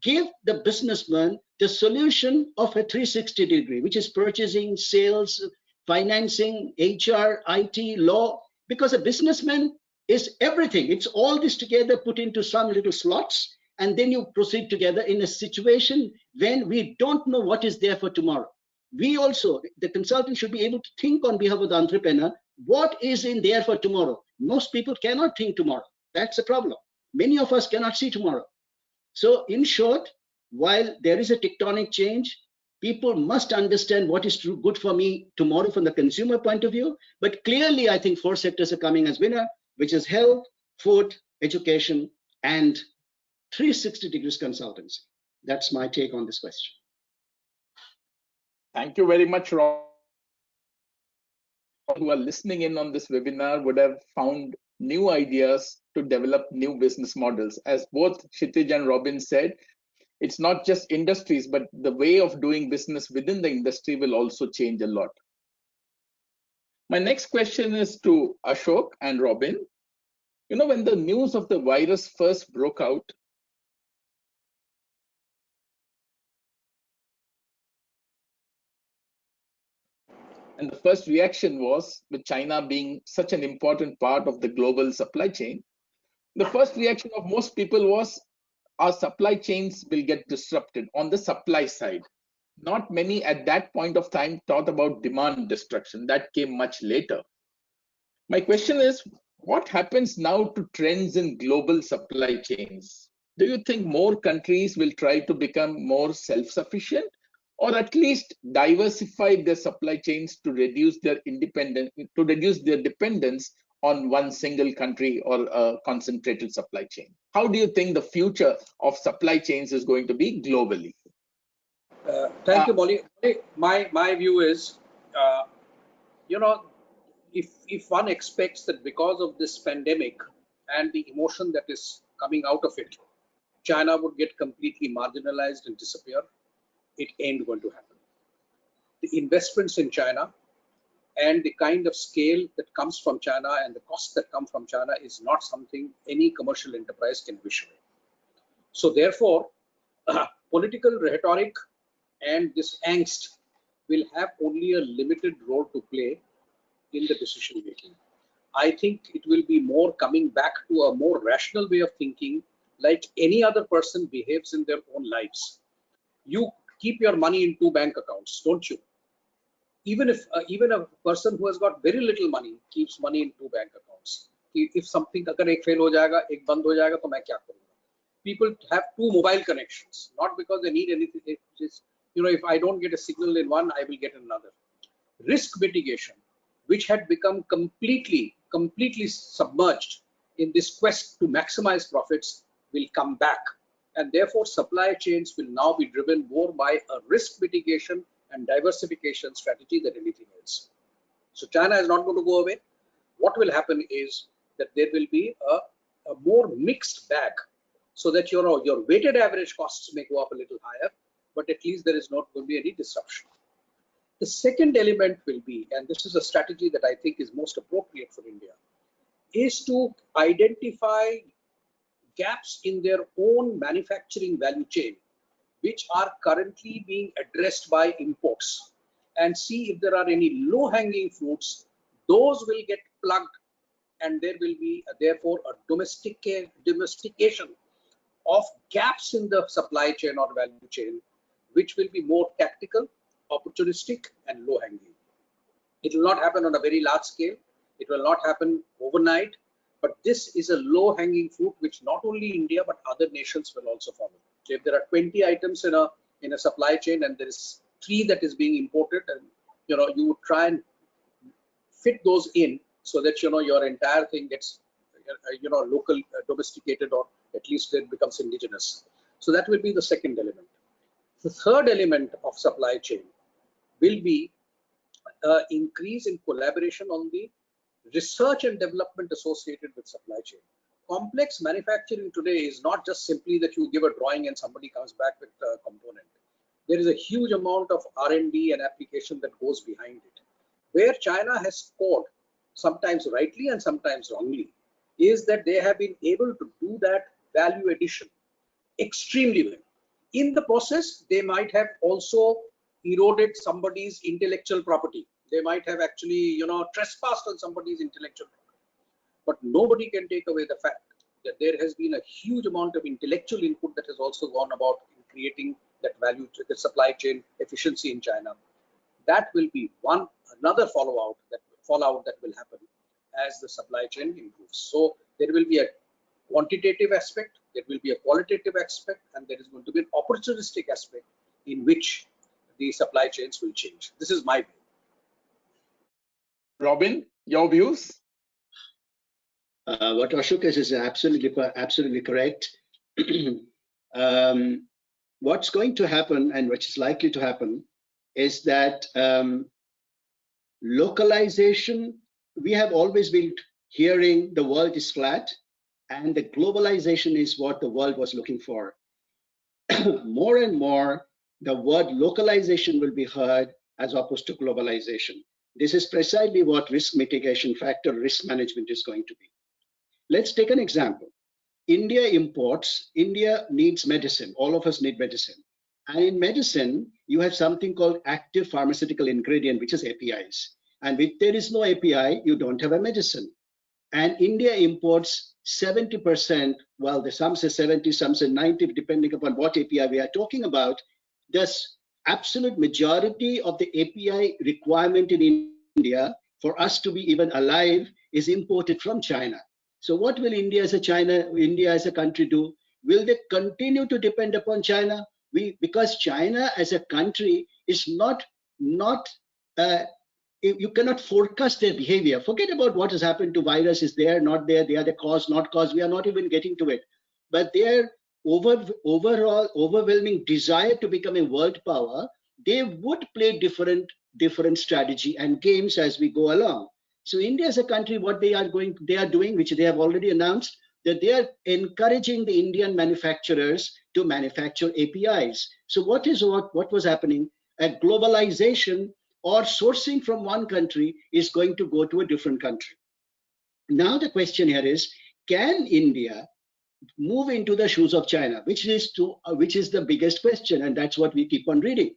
give the businessman the solution of a 360 degree, which is purchasing, sales, financing, HR, IT, law, because a businessman is everything. It's all this together put into some little slots, and then you proceed together in a situation when we don't know what is there for tomorrow. We also, the consultant should be able to think on behalf of the entrepreneur, what is in there for tomorrow? Most people cannot think tomorrow. That's a problem. Many of us cannot see tomorrow. So in short, while there is a tectonic change, people must understand what is true, good for me tomorrow from the consumer point of view. But clearly, I think 4 sectors are coming as winner, which is health, food, education, and 360 degrees consultancy. That's my take on this question. Thank you very much, Rob. Who are listening in on this webinar would have found new ideas to develop new business models. As both Chhitiz and Robin said, It's not just industries, but the way of doing business within the industry will also change a lot. My next question is to Ashok and Robin. You know, when the news of the virus first broke out, and the first reaction was, with China being such an important part of the global supply chain, the first reaction of most people was our supply chains will get disrupted on the supply side. Not many at that point of time thought about demand destruction. That came much later. My question is, what happens now to trends in global supply chains? Do you think more countries will try to become more self-sufficient, or at least diversify their supply chains to reduce their dependence on one single country or a concentrated supply chain? How do you think the future of supply chains is going to be globally? Thank you, Molly. My view is, you know, if one expects that because of this pandemic and the emotion that is coming out of it, China would get completely marginalized and disappear, it ain't going to happen. The investments in China and the kind of scale that comes from China and the costs that come from China is not something any commercial enterprise can wish away. So therefore, political rhetoric and this angst will have only a limited role to play in the decision making. I think it will be more coming back to a more rational way of thinking, like any other person behaves in their own lives. You keep your money in 2 bank accounts, don't you? Even a person who has got very little money keeps money in 2 bank accounts. If something agar ek fail ho jayega, ek band ho jayega, to main kya karunga? People have 2 mobile connections, not because they need anything. Just, you know, if I don't get a signal in one, I will get another. Risk mitigation, which had become completely submerged in this quest to maximize profits, will come back. And therefore, supply chains will now be driven more by a risk mitigation and diversification strategy than anything else. So China is not going to go away. What will happen is that there will be a more mixed bag, so that your weighted average costs may go up a little higher, but at least there is not going to be any disruption. The second element will be, and this is a strategy that I think is most appropriate for India, is to identify gaps in their own manufacturing value chain, which are currently being addressed by imports, and see if there are any low-hanging fruits. Those will get plugged, and there will be therefore a domestication of gaps in the supply chain or value chain, which will be more tactical, opportunistic, and low-hanging. It will not happen on a very large scale. It will not happen overnight. But this is a low-hanging fruit which not only India but other nations will also follow. So if there are 20 items in a supply chain and there is 3 that is being imported, and you would try and fit those in so that your entire thing gets local, domesticated, or at least it becomes indigenous. So that will be the second element. The third element of supply chain will be increase in collaboration on the research and development associated with supply chain. Complex manufacturing today is not just simply that you give a drawing and somebody comes back with a component. There is a huge amount of R&D and application that goes behind it. Where China has scored, sometimes rightly and sometimes wrongly, is that they have been able to do that value addition extremely well. In the process, they might have also eroded somebody's intellectual property. They might have actually, trespassed on somebody's intellectual property. But nobody can take away the fact that there has been a huge amount of intellectual input that has also gone about in creating that value, the supply chain efficiency in China. That will be another fallout that will happen as the supply chain improves. So there will be a quantitative aspect, there will be a qualitative aspect, and there is going to be an opportunistic aspect in which the supply chains will change. This is my view. Robin, your views? What Ashok is absolutely correct. What's going to happen, and which is likely to happen, is that localization. We have always been hearing the world is flat, and the globalization is what the world was looking for. more and more the word localization will be heard as opposed to globalization. This is precisely what risk mitigation factor, risk management is going to be. Let's take an example. India needs medicine. All of us need medicine. And in medicine, you have something called active pharmaceutical ingredient, which is APIs. And if there is no API, you don't have a medicine. And India imports 70%, well, some say 70, some say 90, depending upon what API we are talking about. Thus, absolute majority of the API requirement in India for us to be even alive is imported from China. So what will India as a country do? Will they continue to depend upon China? Because China as a country is not you cannot forecast their behavior. Forget about what has happened to virus, is there, not there, they are the cause, not cause. We are not even getting to it. But their overall overwhelming desire to become a world power, they would play different strategy and games as we go along. So India as a country, what they are doing, which they have already announced, that they are encouraging the Indian manufacturers to manufacture APIs. So what was happening? A globalization or sourcing from one country is going to go to a different country. Now the question here is, can India move into the shoes of China, which is the biggest question, and that's what we keep on reading.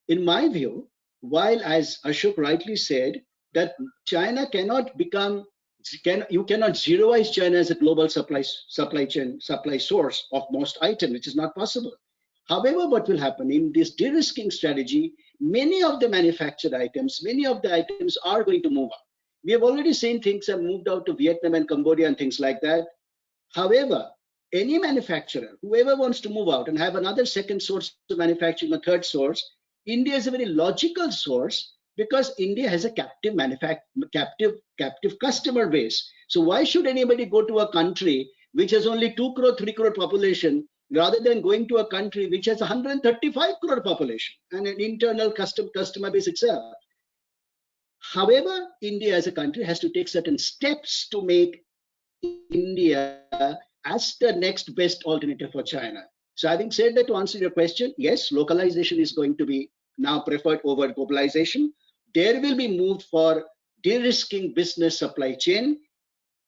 In my view, while, as Ashok rightly said, that China cannot you cannot zeroize China as a global supply source of most items, which is not possible. However, what will happen in this de-risking strategy, many of the manufactured items, many of the items are going to move out. We have already seen things have moved out to Vietnam and Cambodia and things like that. However, any manufacturer, whoever wants to move out and have another second source of manufacturing, a third source, India is a very logical source because India has a captive customer base. So why should anybody go to a country which has only 2 crore, 3 crore population rather than going to a country which has 135 crore population and an internal customer base itself? However, India as a country has to take certain steps to make India as the next best alternative for China. So having said that, to answer your question, yes, localization is going to be now preferred over globalization. There will be moved for de-risking business supply chain.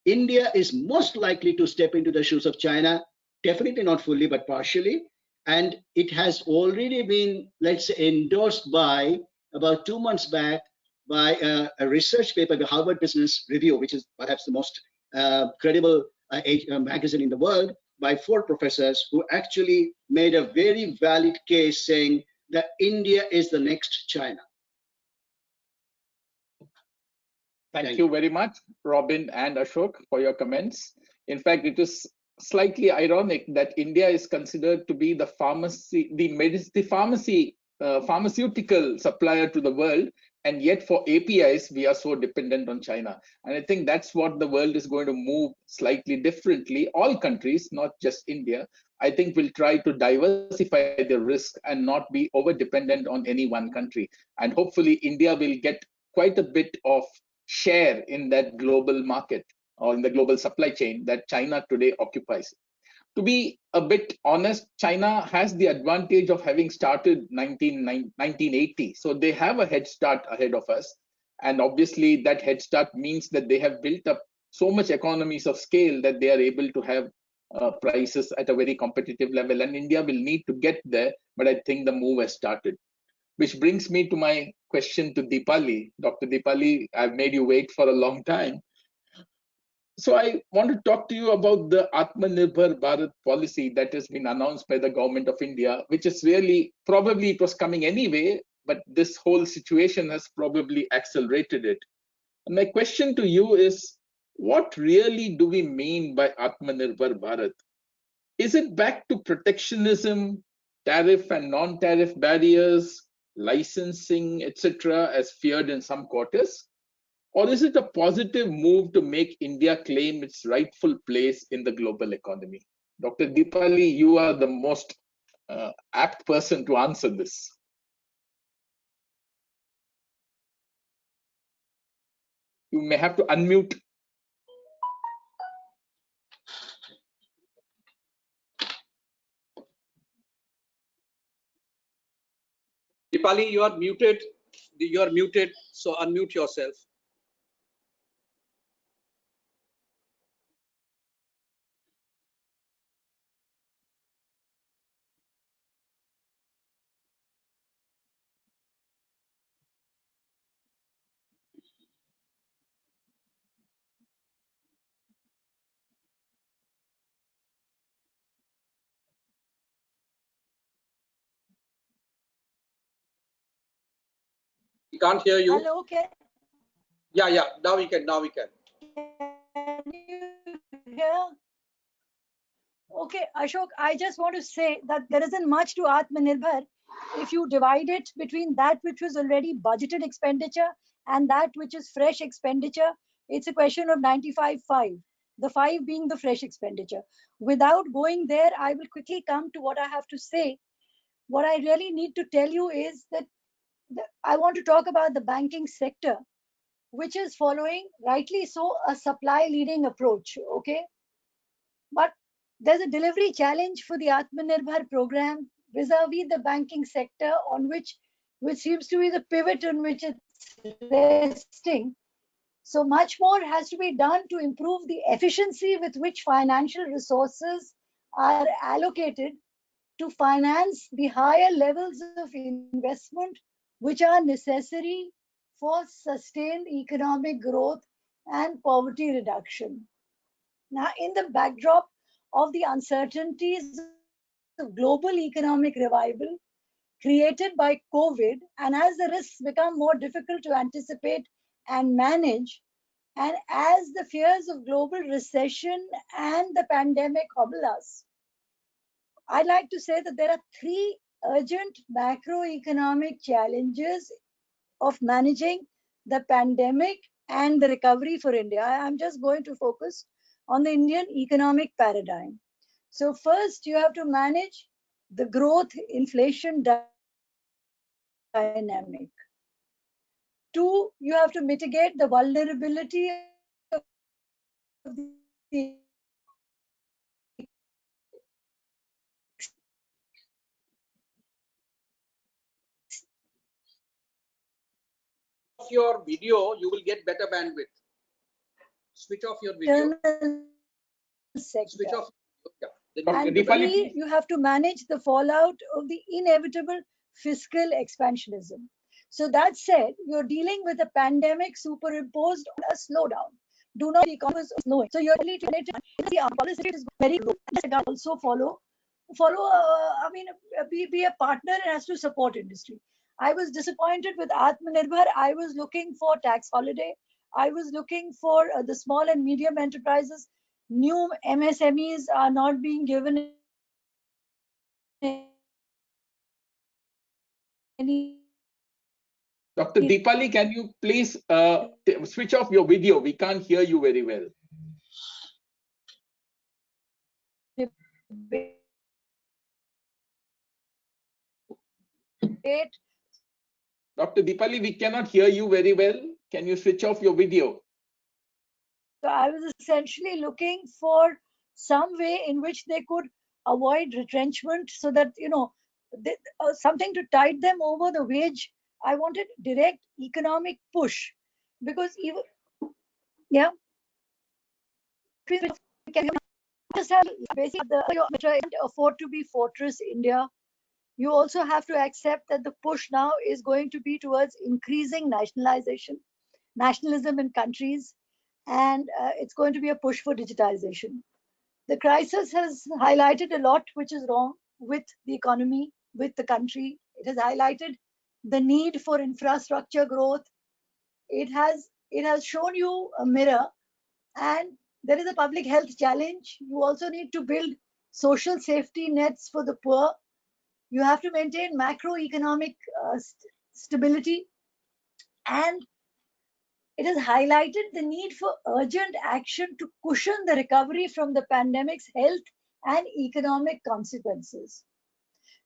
India is most likely to step into the shoes of China, definitely not fully, but partially. And it has already been, let's say, endorsed by, about 2 months back, by a research paper, the Harvard Business Review, which is perhaps the most credible magazine in the world, by 4 professors who actually made a very valid case saying that India is the next China. Thank you very much, Robin and Ashok, for your comments. In fact, it is slightly ironic that India is considered to be the pharmaceutical supplier to the world, and yet for APIs we are so dependent on China. And I think that's what the world is going to move slightly differently. All countries, not just India, I think will try to diversify the risk and not be over dependent on any one country. And hopefully India will get quite a bit of share in that global market or in the global supply chain that China today occupies. To be a bit honest, China has the advantage of having started 1980. So they have a head start ahead of us. And obviously that head start means that they have built up so much economies of scale that they are able to have prices at a very competitive level. And India will need to get there, but I think the move has started. Which brings me to my question to Deepali. Dr. Deepali, I've made you wait for a long time. So I want to talk to you about the Atmanirbhar Bharat policy that has been announced by the government of India, which is really, probably it was coming anyway, but this whole situation has probably accelerated it. And my question to you is, what really do we mean by Atmanirbhar Bharat? Is it back to protectionism, tariff and non-tariff barriers, licensing, etc., as feared in some quarters? Or is it a positive move to make India claim its rightful place in the global economy? Dr. Deepali, you are the most apt person to answer this. You may have to unmute. Deepali, you are muted. You are muted, so unmute yourself. We can't hear you. Hello, okay. Yeah. Now we can. Now we can. Can you hear? Okay, Ashok, I just want to say that there isn't much to Atmanirbhar if you divide it between that which was already budgeted expenditure and that which is fresh expenditure. It's a question of 95/5, the 5 being the fresh expenditure. Without going there, I will quickly come to what I have to say. What I really need to tell you is that I want to talk about the banking sector, which is following, rightly so, a supply leading approach. Okay. But there's a delivery challenge for the Atmanirbhar program vis-a-vis the banking sector, on which seems to be the pivot on which it's resting. So much more has to be done to improve the efficiency with which financial resources are allocated to finance the higher levels of investment which are necessary for sustained economic growth and poverty reduction. Now, in the backdrop of the uncertainties of global economic revival created by COVID, and as the risks become more difficult to anticipate and manage, and as the fears of global recession and the pandemic hobble us, I'd like to say that there are 3 urgent macroeconomic challenges of managing the pandemic and the recovery for India. I'm just going to focus on the Indian economic paradigm. So first, you have to manage the growth inflation dynamic. 2, you have to mitigate the vulnerability of the Your video, you will get better bandwidth. Switch off your video. sector. Switch off. Yeah. And Deepali, you have to manage the fallout of the inevitable fiscal expansionism. So that said, you're dealing with a pandemic superimposed on a slowdown. Do not the economy is slowing. So you're really trying to the policy is very low. Also follow. Be a partner and has to support industry. I was disappointed with Atmanirbhar. I was looking for tax holiday. I was looking for the small and medium enterprises. New MSMEs are not being given any. Dr. Deepali, can you please switch off your video? We can't hear you very well. Dr. Deepali, we cannot hear you very well. Can you switch off your video? So I was essentially looking for some way in which they could avoid retrenchment, so that, something to tide them over the wage. I wanted direct economic push, because even, yeah, just have basically you can't afford to be fortress India. You also have to accept that the push now is going to be towards increasing nationalism in countries, and it's going to be a push for digitization. The crisis has highlighted a lot which is wrong with the economy, with the country. It has highlighted the need for infrastructure growth. It has shown you a mirror, and there is a public health challenge. You also need to build social safety nets for the poor. You have to maintain macroeconomic stability, and it has highlighted the need for urgent action to cushion the recovery from the pandemic's health and economic consequences.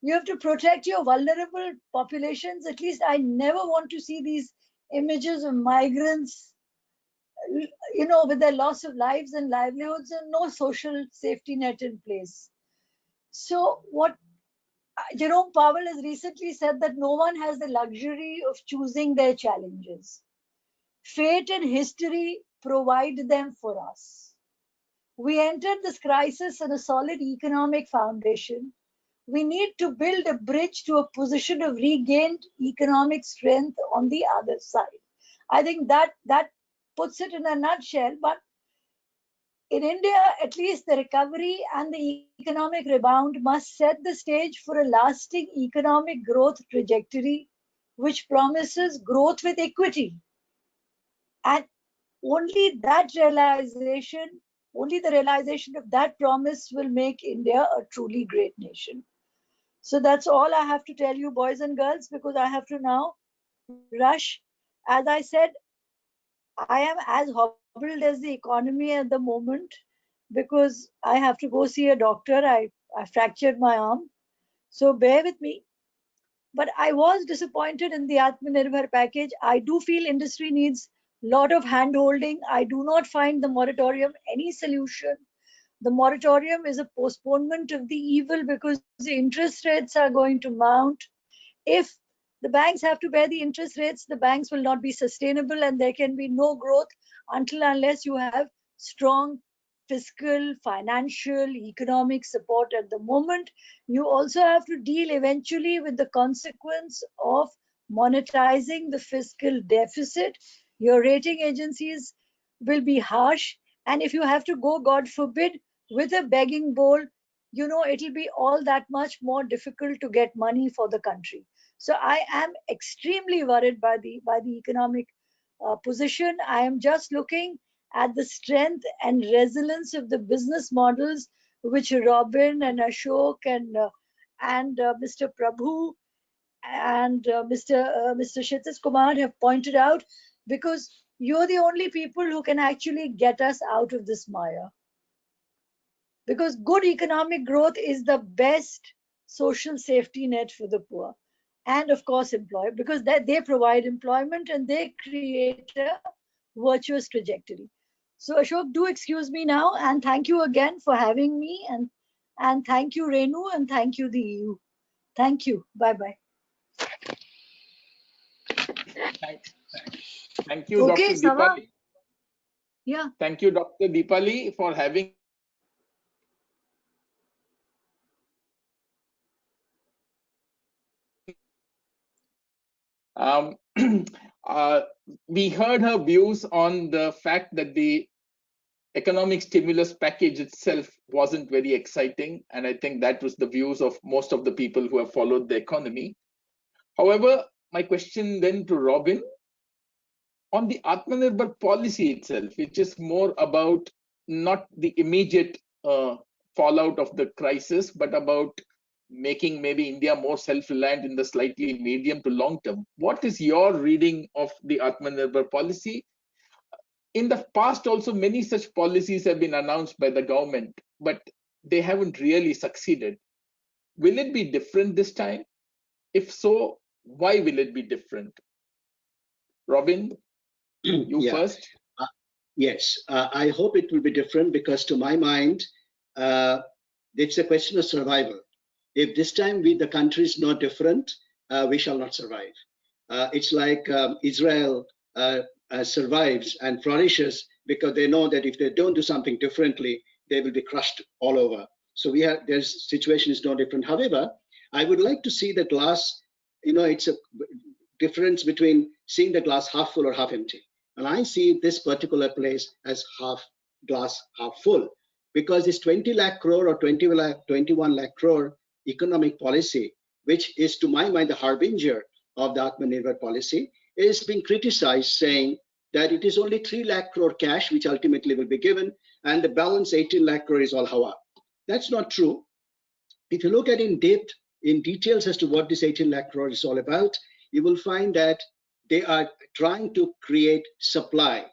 You have to protect your vulnerable populations. At least I never want to see these images of migrants, with their loss of lives and livelihoods and no social safety net in place. So what Jerome Powell has recently said that no one has the luxury of choosing their challenges. Fate and history provide them for us. We entered this crisis on a solid economic foundation. We need to build a bridge to a position of regained economic strength on the other side. I think that puts it in a nutshell. But in India, at least the recovery and the economic rebound must set the stage for a lasting economic growth trajectory, which promises growth with equity. And only the realization of that promise will make India a truly great nation. So that's all I have to tell you, boys and girls, because I have to now rush. As I said, I am as hobbled as the economy at the moment because I have to go see a doctor. I fractured my arm. So bear with me. But I was disappointed in the Atmanirbhar package. I do feel industry needs a lot of hand-holding. I do not find the moratorium any solution. The moratorium is a postponement of the evil because the interest rates are going to mount. If the banks have to bear the interest rates, the banks will not be sustainable and there can be no growth until unless you have strong fiscal, financial, economic support at the moment. You also have to deal eventually with the consequence of monetizing the fiscal deficit. Your rating agencies will be harsh. And if you have to go, God forbid, with a begging bowl, it'll be all that much more difficult to get money for the country. So I am extremely worried by the economic position. I am just looking at the strength and resilience of the business models which Robin and Ashok and Mr. Prabhu and Mr. Chhitiz Kumar have pointed out, because you're the only people who can actually get us out of this mire. Because good economic growth is the best social safety net for the poor. And of course, because they provide employment and they create a virtuous trajectory. So Ashok, do excuse me now, and thank you again for having me, and thank you Renu, and thank you the EU. Thank you. Bye-bye. Thank you, Okay, Dr. Deepali. Yeah. Thank you, Dr. Deepali, for having we heard her views on the fact that the economic stimulus package itself wasn't very exciting, and I think that was the views of most of the people who have followed the economy. However, my question then to Robin, on the Atmanirbhar policy itself, which is more about not the immediate fallout of the crisis, but about making maybe India more self-reliant in the slightly medium to long term. What is your reading of the Atmanirbhar policy? In the past also, many such policies have been announced by the government, but they haven't really succeeded. Will it be different this time? If so, why will it be different? Robin, you first. Yes, I hope it will be different, because to my mind, it's a question of survival. If this time the country is not different, we shall not survive. It's like Israel survives and flourishes because they know that if they don't do something differently, they will be crushed all over. So their situation is no different. However, I would like to see the glass, it's a difference between seeing the glass half full or half empty. And I see this particular place as glass half full, because this 20 lakh crore or 21 lakh crore economic policy, which is to my mind the harbinger of the Atmanirbhar policy, is being criticized, saying that it is only 3 lakh crore cash which ultimately will be given, and the balance 18 lakh crore is all hawa. That's not true. If you look at in details as to what this 18 lakh crore is all about, you will find that they are trying to create supply.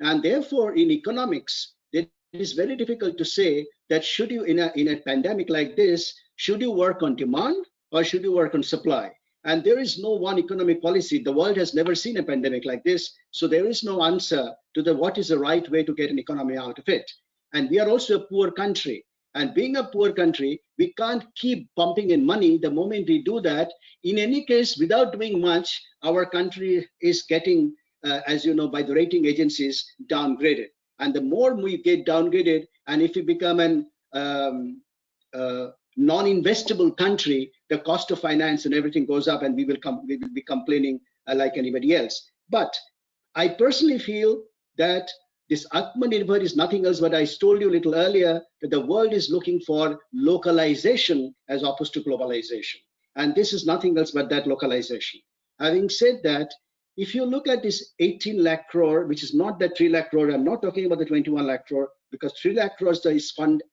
And therefore, in economics, it is very difficult to say that should you, in a pandemic like this, should you work on demand or should you work on supply? And there is no one economic policy. The world has never seen a pandemic like this. So there is no answer to what is the right way to get an economy out of it. And we are also a poor country. And being a poor country, we can't keep pumping in money. The moment we do that, in any case, without doing much, our country is getting, as you know, by the rating agencies, downgraded. And the more we get downgraded, and if we become an non-investable country, the cost of finance and everything goes up, and we will be complaining like anybody else. But I personally feel that this Atmanirbhar is nothing else but I told you a little earlier that the world is looking for localization as opposed to globalization. And this is nothing else but that localization. Having said that, if you look at this 18 lakh crore, which is not that 3 lakh crore, I'm not talking about the 21 lakh crore, because 3 lakh crore is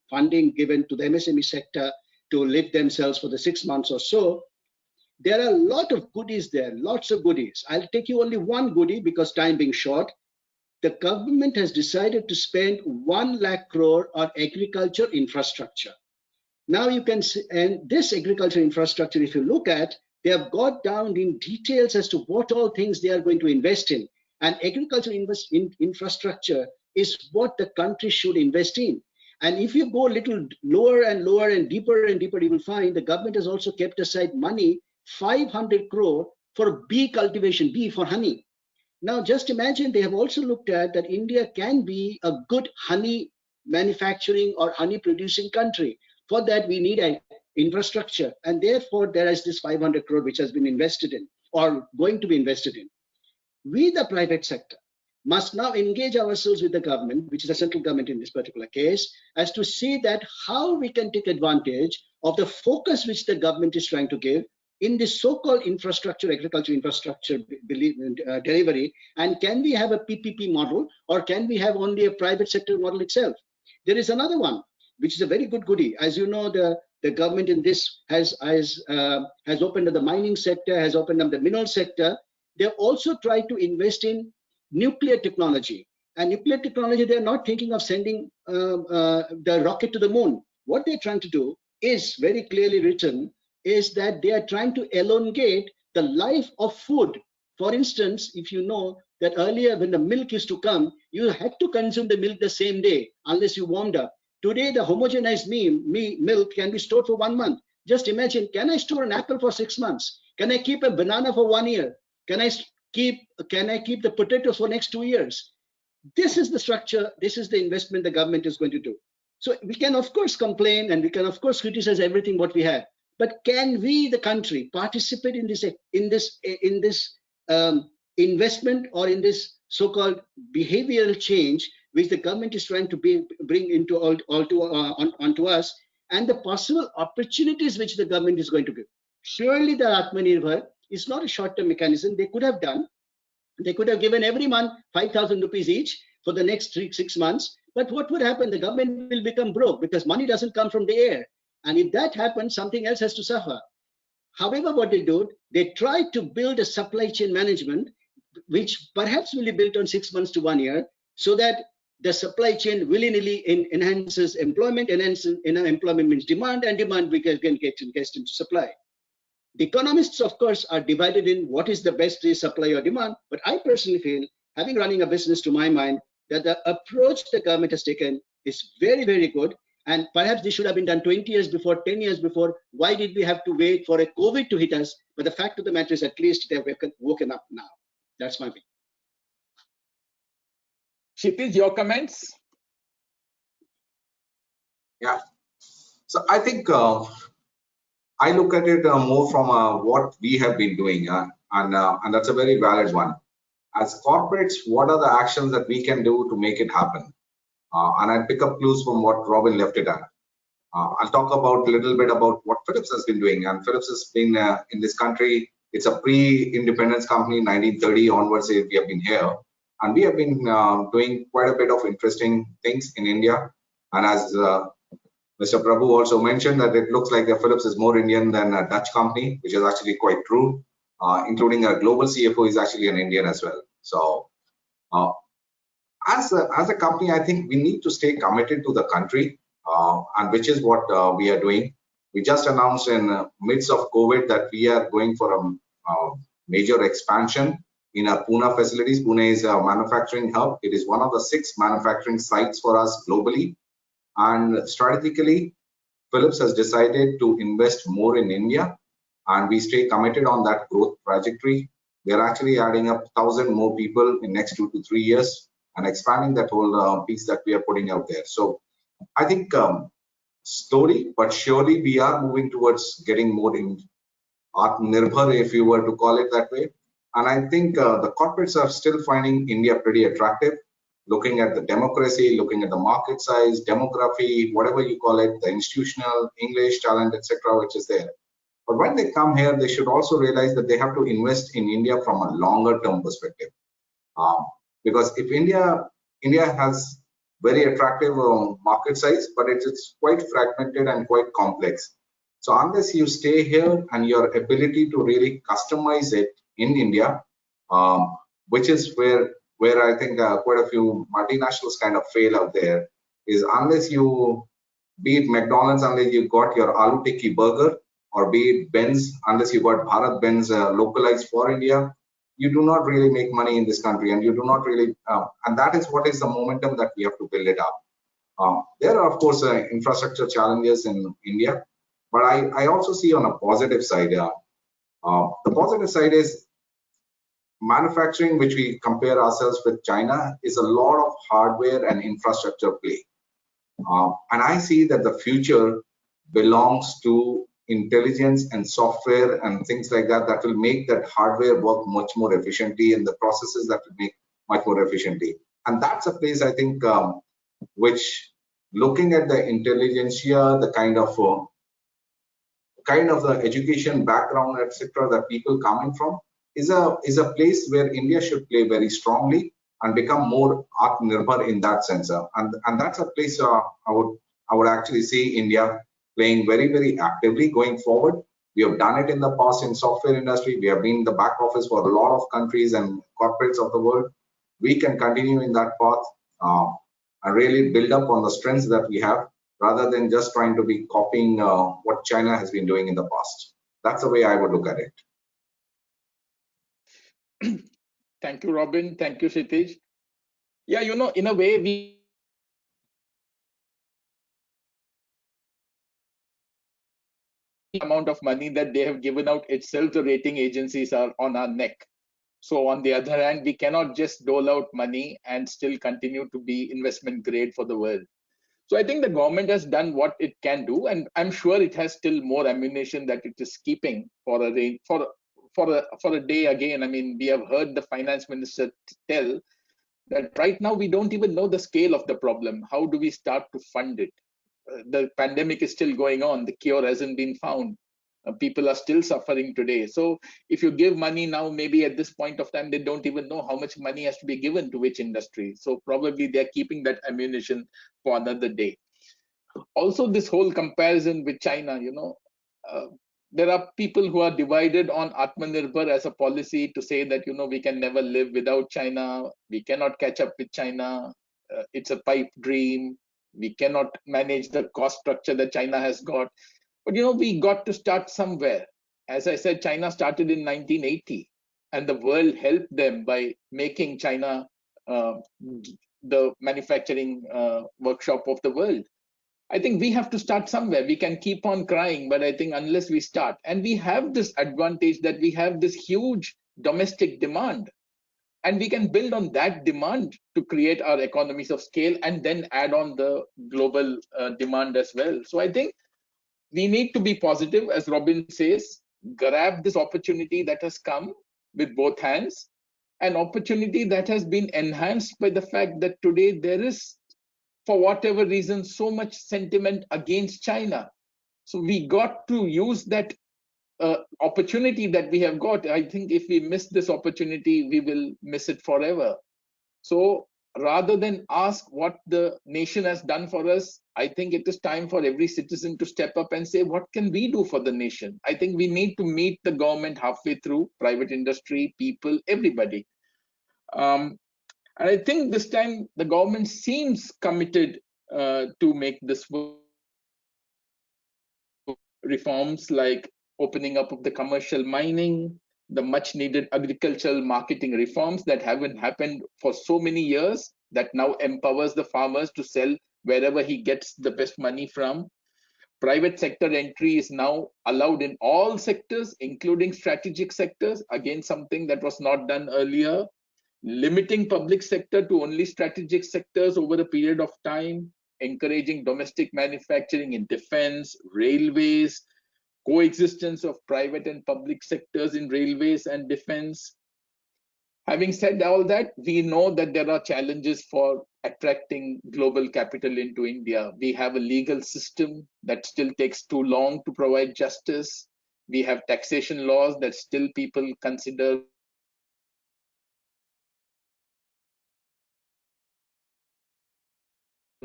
funding given to the MSME sector to live themselves for the 6 months or so. There are a lot of goodies there, lots of goodies. I'll take you only one goodie because time being short. The government has decided to spend 1 lakh crore on agriculture infrastructure. Now you can see, and this agriculture infrastructure, if you look at, they have got down in details as to what all things they are going to invest in. And agriculture infrastructure is what the country should invest in. And if you go a little lower and lower and deeper, you will find the government has also kept aside money, 500 crore for bee cultivation, bee for honey. Now, just imagine they have also looked at that India can be a good honey manufacturing or honey producing country. For that, we need an infrastructure. And therefore, there is this 500 crore which has been invested in or going to be invested in. We, the private sector, must now engage ourselves with the government, which is the central government in this particular case, as to see that how we can take advantage of the focus which the government is trying to give in this so-called infrastructure, agriculture infrastructure delivery, and can we have a PPP model or can we have only a private sector model itself? There is another one, which is a very good goodie. As you know, the government in this has opened up the mining sector, has opened up the mineral sector. They also tried to invest in nuclear technology. And nuclear technology, they're not thinking of sending the rocket to the moon. What they're trying to do is very clearly written, is that they are trying to elongate the life of food. For instance, if you know that earlier when the milk used to come, you had to consume the milk the same day unless you warmed up. Today, the homogenized milk can be stored for 1 month. Just imagine, can I store an apple for 6 months? Can I keep a banana for 1 year? Can I keep the potatoes for next 2 years? This is the structure. This is the investment the government is going to do. So we can of course complain and we can of course criticize everything what we have. But can we, the country, participate in this investment or in this so-called behavioral change which the government is trying to bring into onto us, and the possible opportunities which the government is going to give? Surely the Atmanirbhar is not a short-term mechanism. They could have done. They could have given every month 5,000 rupees each for the next 6 months. But what would happen? The government will become broke because money doesn't come from the air. And if that happens, something else has to suffer. However, what they do, they try to build a supply chain management, which perhaps will be built on 6 months to 1 year, so that the supply chain willy-nilly enhances employment, employment means demand, and demand we can get into supply. The economists, of course, are divided in what is the best is supply or demand. But I personally feel, having running a business to my mind, that the approach the government has taken is very, very good. And perhaps this should have been done 20 years before, 10 years before. Why did we have to wait for a COVID to hit us? But the fact of the matter is, at least they have woken up now. That's my view. Chhitiz, your comments? Yeah. So I think I look at it more from what we have been doing, and that's a very valid one. As corporates, what are the actions that we can do to make it happen? And I'll pick up clues from what Robin left it at. I'll talk about a little bit about what Philips has been doing. And Philips has been in this country. It's a pre-independence company, 1930 onwards. We have been here, and we have been doing quite a bit of interesting things in India. And as Mr. Prabhu also mentioned, that it looks like Philips is more Indian than a Dutch company, which is actually quite true. Including our global CFO is actually an Indian as well. So as a company, I think we need to stay committed to the country, and which is what we are doing. We just announced in midst of COVID that we are going for a major expansion in our Pune facilities. Pune is a manufacturing hub. It is one of the 6 manufacturing sites for us globally. And strategically, Philips has decided to invest more in India, and we stay committed on that growth trajectory. We are actually adding up 1,000 more people in next 2 to 3 years and expanding that whole piece that we are putting out there. So I think slowly but surely we are moving towards getting more in Atmanirbhar, if you were to call it that way. And I think the corporates are still finding India pretty attractive, looking at the democracy, looking at the market size, demography, whatever you call it, the institutional, English talent, etc., which is there. But when they come here, they should also realize that they have to invest in India from a longer term perspective. Because if India has very attractive market size, but it's quite fragmented and quite complex. So unless you stay here and your ability to really customize it in India, which is where I think quite a few multinationals kind of fail out there, is unless you, be it McDonald's, unless you got your aloo tikki burger, or be it Benz, unless you got Bharat Benz localized for India, you do not really make money in this country, and you do not really, and that is what is the momentum that we have to build it up. There are, of course, infrastructure challenges in India, but I also see on a positive side, the positive side is manufacturing, which we compare ourselves with China, is a lot of hardware and infrastructure play. And I see that the future belongs to intelligence and software and things like that, that will make that hardware work much more efficiently, and the processes that will make much more efficiently. And that's a place, I think, which, looking at the intelligentsia, the kind of the education background, etc., that people coming from, is a place where India should play very strongly and become more Atmanirbhar in that sense. And that's a place I would actually see India playing very, very actively going forward. We have done it in the past in software industry. We have been in the back office for a lot of countries and corporates of the world. We can continue in that path and really build up on the strengths that we have, rather than just trying to be copying what China has been doing in the past. That's the way I would look at it. Thank you, Robin. Thank you, Chhitiz. Yeah, in a way, we amount of money that they have given out itself, the rating agencies are on our neck. So on the other hand, we cannot just dole out money and still continue to be investment grade for the world. So I think the government has done what it can do, and I'm sure it has still more ammunition that it is keeping for a day again. I mean, we have heard the finance minister tell that right now we don't even know the scale of the problem. How do we start to fund it? The pandemic is still going on. The cure hasn't been found. People are still suffering today. So if you give money now, maybe at this point of time, they don't even know how much money has to be given to which industry. So probably they're keeping that ammunition for another day. Also, this whole comparison with China, there are people who are divided on Atmanirbhar as a policy to say that, we can never live without China. We cannot catch up with China. It's a pipe dream. We cannot manage the cost structure that China has got. But, we got to start somewhere. As I said, China started in 1980, and the world helped them by making China the manufacturing workshop of the world. I think we have to start somewhere. We can keep on crying, but I think unless we start, and we have this advantage that we have this huge domestic demand, and we can build on that demand to create our economies of scale and then add on the global demand as well. So I think we need to be positive, as Robin says, grab this opportunity that has come with both hands, an opportunity that has been enhanced by the fact that today there is, for whatever reason, so much sentiment against China. So we got to use that opportunity that we have got. I think if we miss this opportunity, we will miss it forever. So rather than ask what the nation has done for us, I think it is time for every citizen to step up and say, what can we do for the nation? I think we need to meet the government halfway through, private industry, people, everybody. And I think this time the government seems committed to make this work. Reforms like opening up of the commercial mining, the much needed agricultural marketing reforms that haven't happened for so many years, that now empowers the farmers to sell wherever he gets the best money from. Private sector entry is now allowed in all sectors, including strategic sectors. Again, something that was not done earlier. Limiting public sector to only strategic sectors over a period of time. Encouraging domestic manufacturing in defense, railways, coexistence of private and public sectors in railways and defense. Having said all that, we know that there are challenges for attracting global capital into India. We have a legal system that still takes too long to provide justice. We have taxation laws that still people consider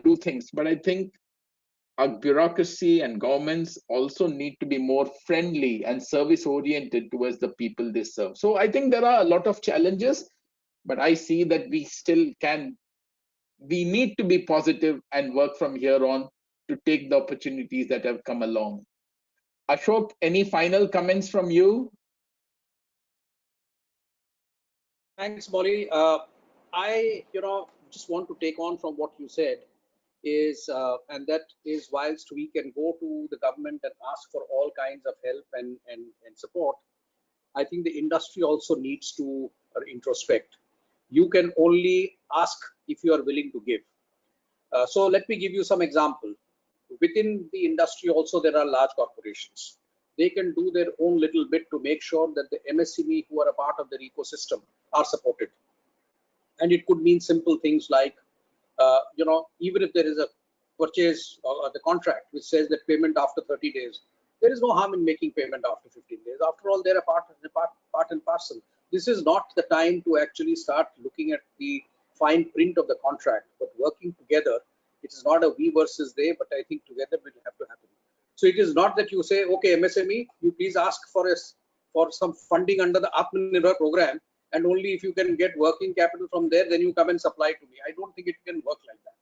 do things. But I think our bureaucracy and governments also need to be more friendly and service oriented towards the people they serve. So I think there are a lot of challenges, but I see that we still can, we need to be positive and work from here on to take the opportunities that have come along. Ashok, any final comments from you? Thanks, Molly. I, just want to take on from what you said is, and that is, whilst we can go to the government and ask for all kinds of help and support, I think the industry also needs to introspect. You can only ask if you are willing to give. So let me give you some example. Within the industry also, there are large corporations. They can do their own little bit to make sure that the MSME who are a part of their ecosystem are supported. And it could mean simple things like, even if there is a purchase or the contract which says that payment after 30 days, there is no harm in making payment after 15 days. After all, they're a part and parcel. This is not the time to actually start looking at the fine print of the contract, but working together. It is not a we versus they, but I think together will have to happen. So it is not that you say, okay, MSME, you please ask for some funding under the Atmanirbhar program, and only if you can get working capital from there, then you come and supply to me. I don't think it can work like that.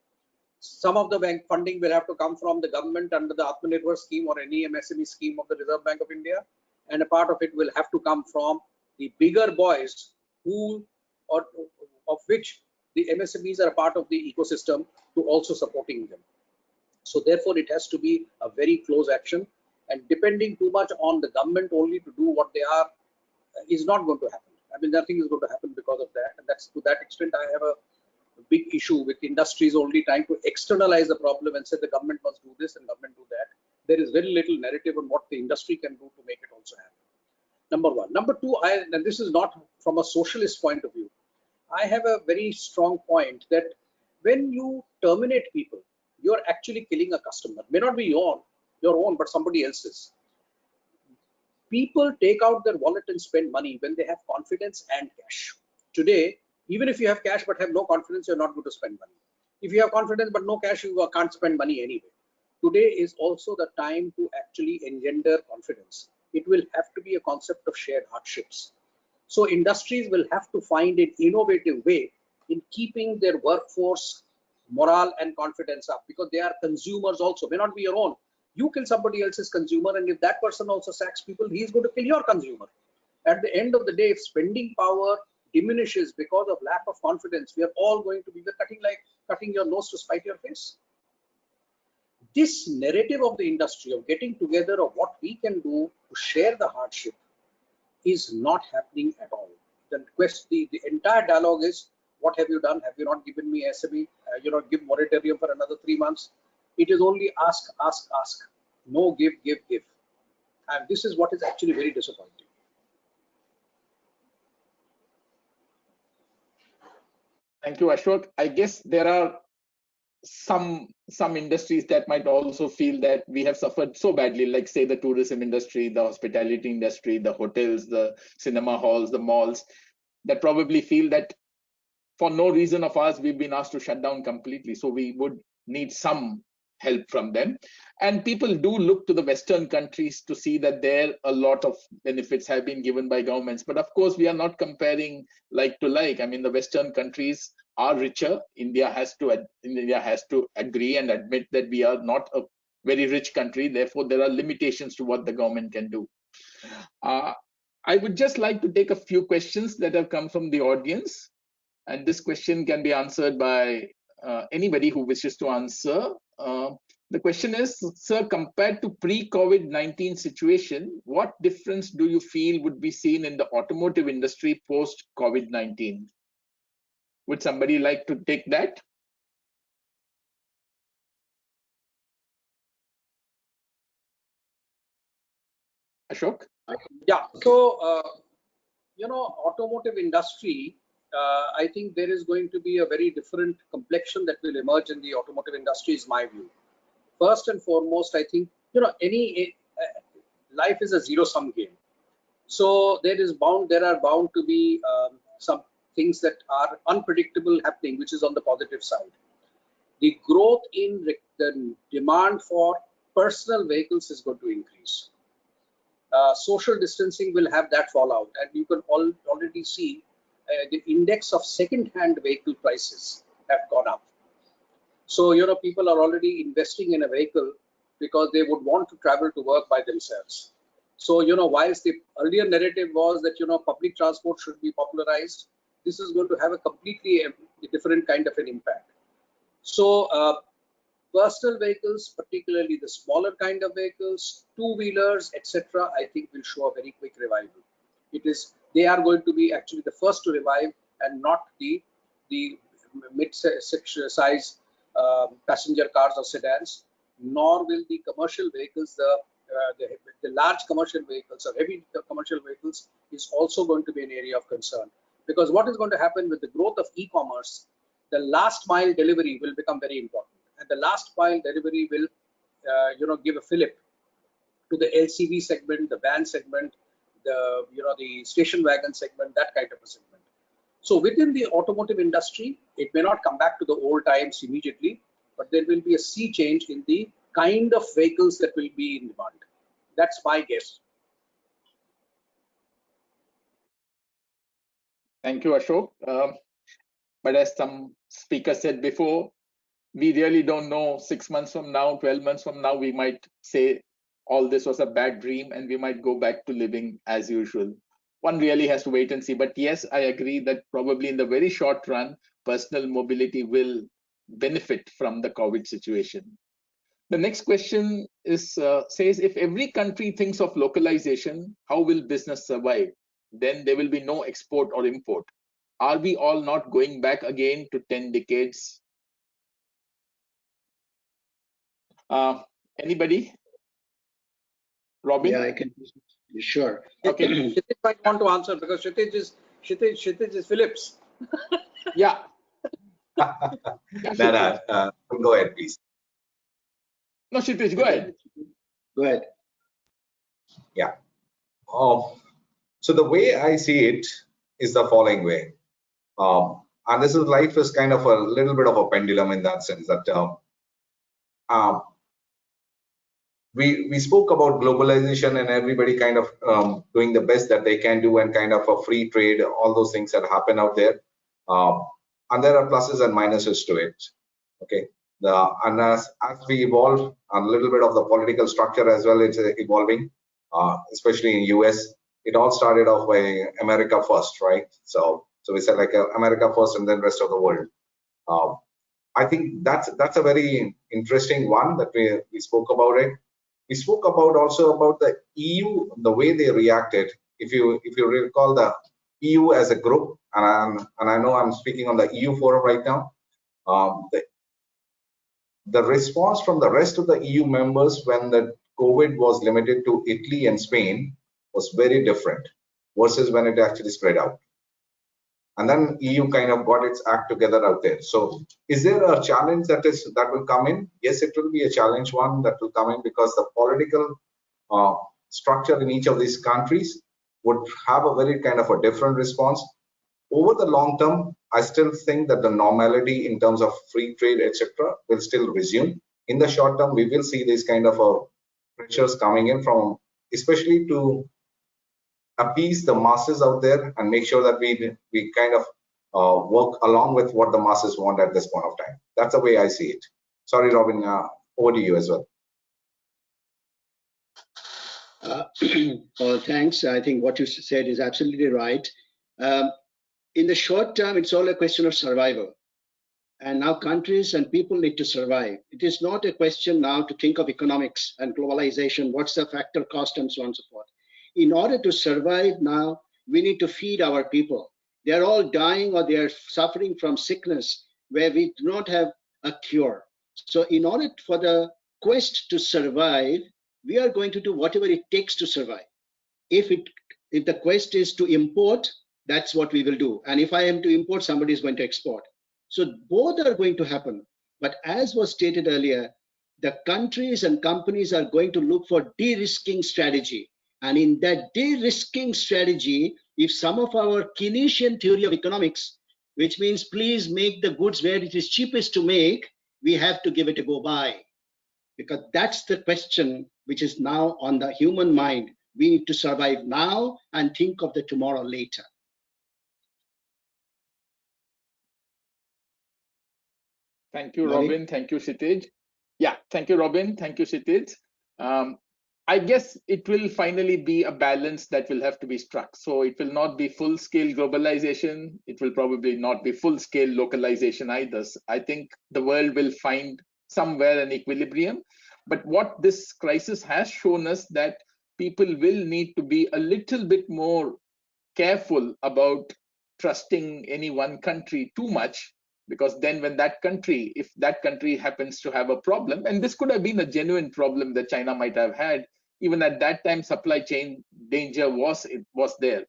Some of the bank funding will have to come from the government under the Atmanirbhar scheme or any MSME scheme of the Reserve Bank of India, and a part of it will have to come from the bigger boys of which the MSMEs are a part of the ecosystem, to also supporting them. So therefore, it has to be a very close action, and depending too much on the government only to do what they are is not going to happen. I mean, nothing is going to happen because of that. And that's, to that extent, I have a big issue with industries only trying to externalize the problem and say the government must do this and government do that. There is very little narrative on what the industry can do to make it also happen. Number one. Number two, and this is not from a socialist point of view, I have a very strong point that when you terminate people, you're actually killing a customer. May not be your own, but somebody else's. People take out their wallet and spend money when they have confidence and cash. Today, even if you have cash but have no confidence, you're not going to spend money. If you have confidence but no cash, you can't spend money anyway. Today is also the time to actually engender confidence. It will have to be a concept of shared hardships. So industries will have to find an innovative way in keeping their workforce morale and confidence up, because they are consumers also, may not be your own. You kill somebody else's consumer, and if that person also sacks people, he's going to kill your consumer. At the end of the day, if spending power diminishes because of lack of confidence, we are all going to be cutting your nose to spite your face. This narrative of the industry of getting together of what we can do to share the hardship is not happening at all. The entire dialogue is, what have you done? Have you not given me SME? Give moratorium for another 3 months. It is only ask, ask, ask. No, give, give, give. And this is what is actually very disappointing. Thank you, Ashok. I guess there are some industries that might also feel that we have suffered so badly, like say the tourism industry, the hospitality industry, the hotels, the cinema halls, the malls, that probably feel that for no reason of ours, we've been asked to shut down completely. So we would need some help from them. And people do look to the Western countries to see that there a lot of benefits have been given by governments. But of course, we are not comparing like to like. I mean, the Western countries are richer. India has to agree and admit that we are not a very rich country. Therefore, there are limitations to what the government can do. I would just like to take a few questions that have come from the audience. And this question can be answered by anybody who wishes to answer. The question is, sir, compared to pre-COVID-19 situation, what difference do you feel would be seen in the automotive industry post-COVID-19? Would somebody like to take that? Ashok? Yeah, so, automotive industry, I think there is going to be a very different complexion that will emerge in the automotive industry is my view. First and foremost, I think, life is a zero-sum game. So there are bound to be some things that are unpredictable happening, which is on the positive side. The growth in the demand for personal vehicles is going to increase. Social distancing will have that fallout, and you can already see the index of second-hand vehicle prices have gone up. So, people are already investing in a vehicle because they would want to travel to work by themselves. So, whilst the earlier narrative was that, public transport should be popularized, this is going to have a completely different kind of an impact. So, personal vehicles, particularly the smaller kind of vehicles, two-wheelers, etc., I think will show a very quick revival. They are going to be actually the first to revive, and not the mid-size passenger cars or sedans, nor will the commercial vehicles, the large commercial vehicles or heavy commercial vehicles is also going to be an area of concern. Because what is going to happen with the growth of e-commerce, the last mile delivery will become very important. And the last mile delivery will, give a fillip to the LCV segment, the van segment, the station wagon segment, that kind of a segment. So within the automotive industry, it may not come back to the old times immediately, but there will be a sea change in the kind of vehicles that will be in demand. That's my guess. Thank you, Ashok. But as some speakers said before, we really don't know 6 months from now, 12 months from now, we might say all this was a bad dream and we might go back to living as usual. One really has to wait and see. But yes, I agree that probably in the very short run, personal mobility will benefit from the COVID situation. The next question is says, if every country thinks of localization, how will business survive? Then there will be no export or import. Are we all not going back again to 10 decades? Anybody? Robin? Yeah, I can. Sure. Okay. Chhitiz might want to answer because Chhitiz is Philips. Yeah. Go ahead, please. No, Chhitiz, go ahead. Go ahead. Yeah. So the way I see it is the following way. And this is life is kind of a little bit of a pendulum in that sense that we spoke about globalization and everybody kind of doing the best that they can do and kind of a free trade, all those things that happen out there. And there are pluses and minuses to it. Okay. And as we evolve, a little bit of the political structure as well is evolving, especially in US. It all started off by America first, right? So we said like America first and then rest of the world. I think that's a very interesting one that we spoke about it. We spoke about also about the EU, the way they reacted. If you recall the EU as a group, and I know I'm speaking on the EU forum right now, the response from the rest of the EU members when the COVID was limited to Italy and Spain was very different versus when it actually spread out. And then EU kind of got its act together out there. So is there a challenge that will come in? Yes, it will be a challenge one that will come in because the political structure in each of these countries would have a very kind of a different response. Over the long term, I still think that the normality in terms of free trade, etc., will still resume. In the short term, we will see these kind of pressures coming in from, especially to appease the masses out there and make sure that we kind of work along with what the masses want at this point of time. That's the way I see it. Sorry, Robin, over to you as well. Well, thanks. I think what you said is absolutely right. In the short term, it's all a question of survival. and now countries and people need to survive. It is not a question now to think of economics and globalization, what's the factor cost and so on and so forth. In order to survive now, we need to feed our people. They are all dying or they are suffering from sickness where we do not have a cure. So in order for the quest to survive, we are going to do whatever it takes to survive. If the quest is to import, that's what we will do. And if I am to import, somebody is going to export. So both are going to happen. But as was stated earlier, the countries and companies are going to look for de-risking strategy. And in that de-risking strategy, if some of our Keynesian theory of economics, which means please make the goods where it is cheapest to make, we have to give it a go by. Because that's the question which is now on the human mind. We need to survive now and think of the tomorrow later. Thank you, Molly? Robin. Thank you, Chhitiz. Yeah, thank you, Robin. Thank you, Chhitiz. I guess it will finally be a balance that will have to be struck. So it will not be full-scale globalization. It will probably not be full-scale localization either. I think the world will find somewhere an equilibrium. But what this crisis has shown us that people will need to be a little bit more careful about trusting any one country too much, because then when that country, if that country happens to have a problem, and this could have been a genuine problem that China might have had, even at that time supply chain danger was there.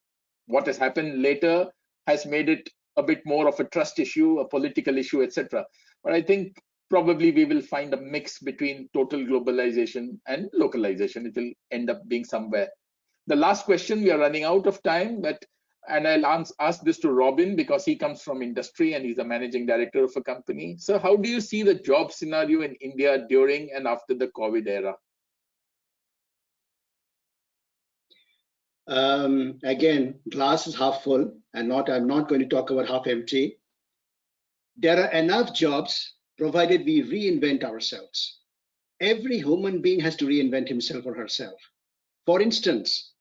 What has happened later has made it a bit more of a trust issue, a political issue, etc. But I think probably we will find a mix between total globalization and localization. It will end up being somewhere. The last question, we are running out of time, and I'll ask this to Robin because he comes from industry and he's a managing director of a company. So how do you see the job scenario in India during and after the COVID era? Again, glass is half full, and I'm not going to talk about half empty. There are enough jobs provided we reinvent ourselves. Every human being has to reinvent himself or herself. For instance,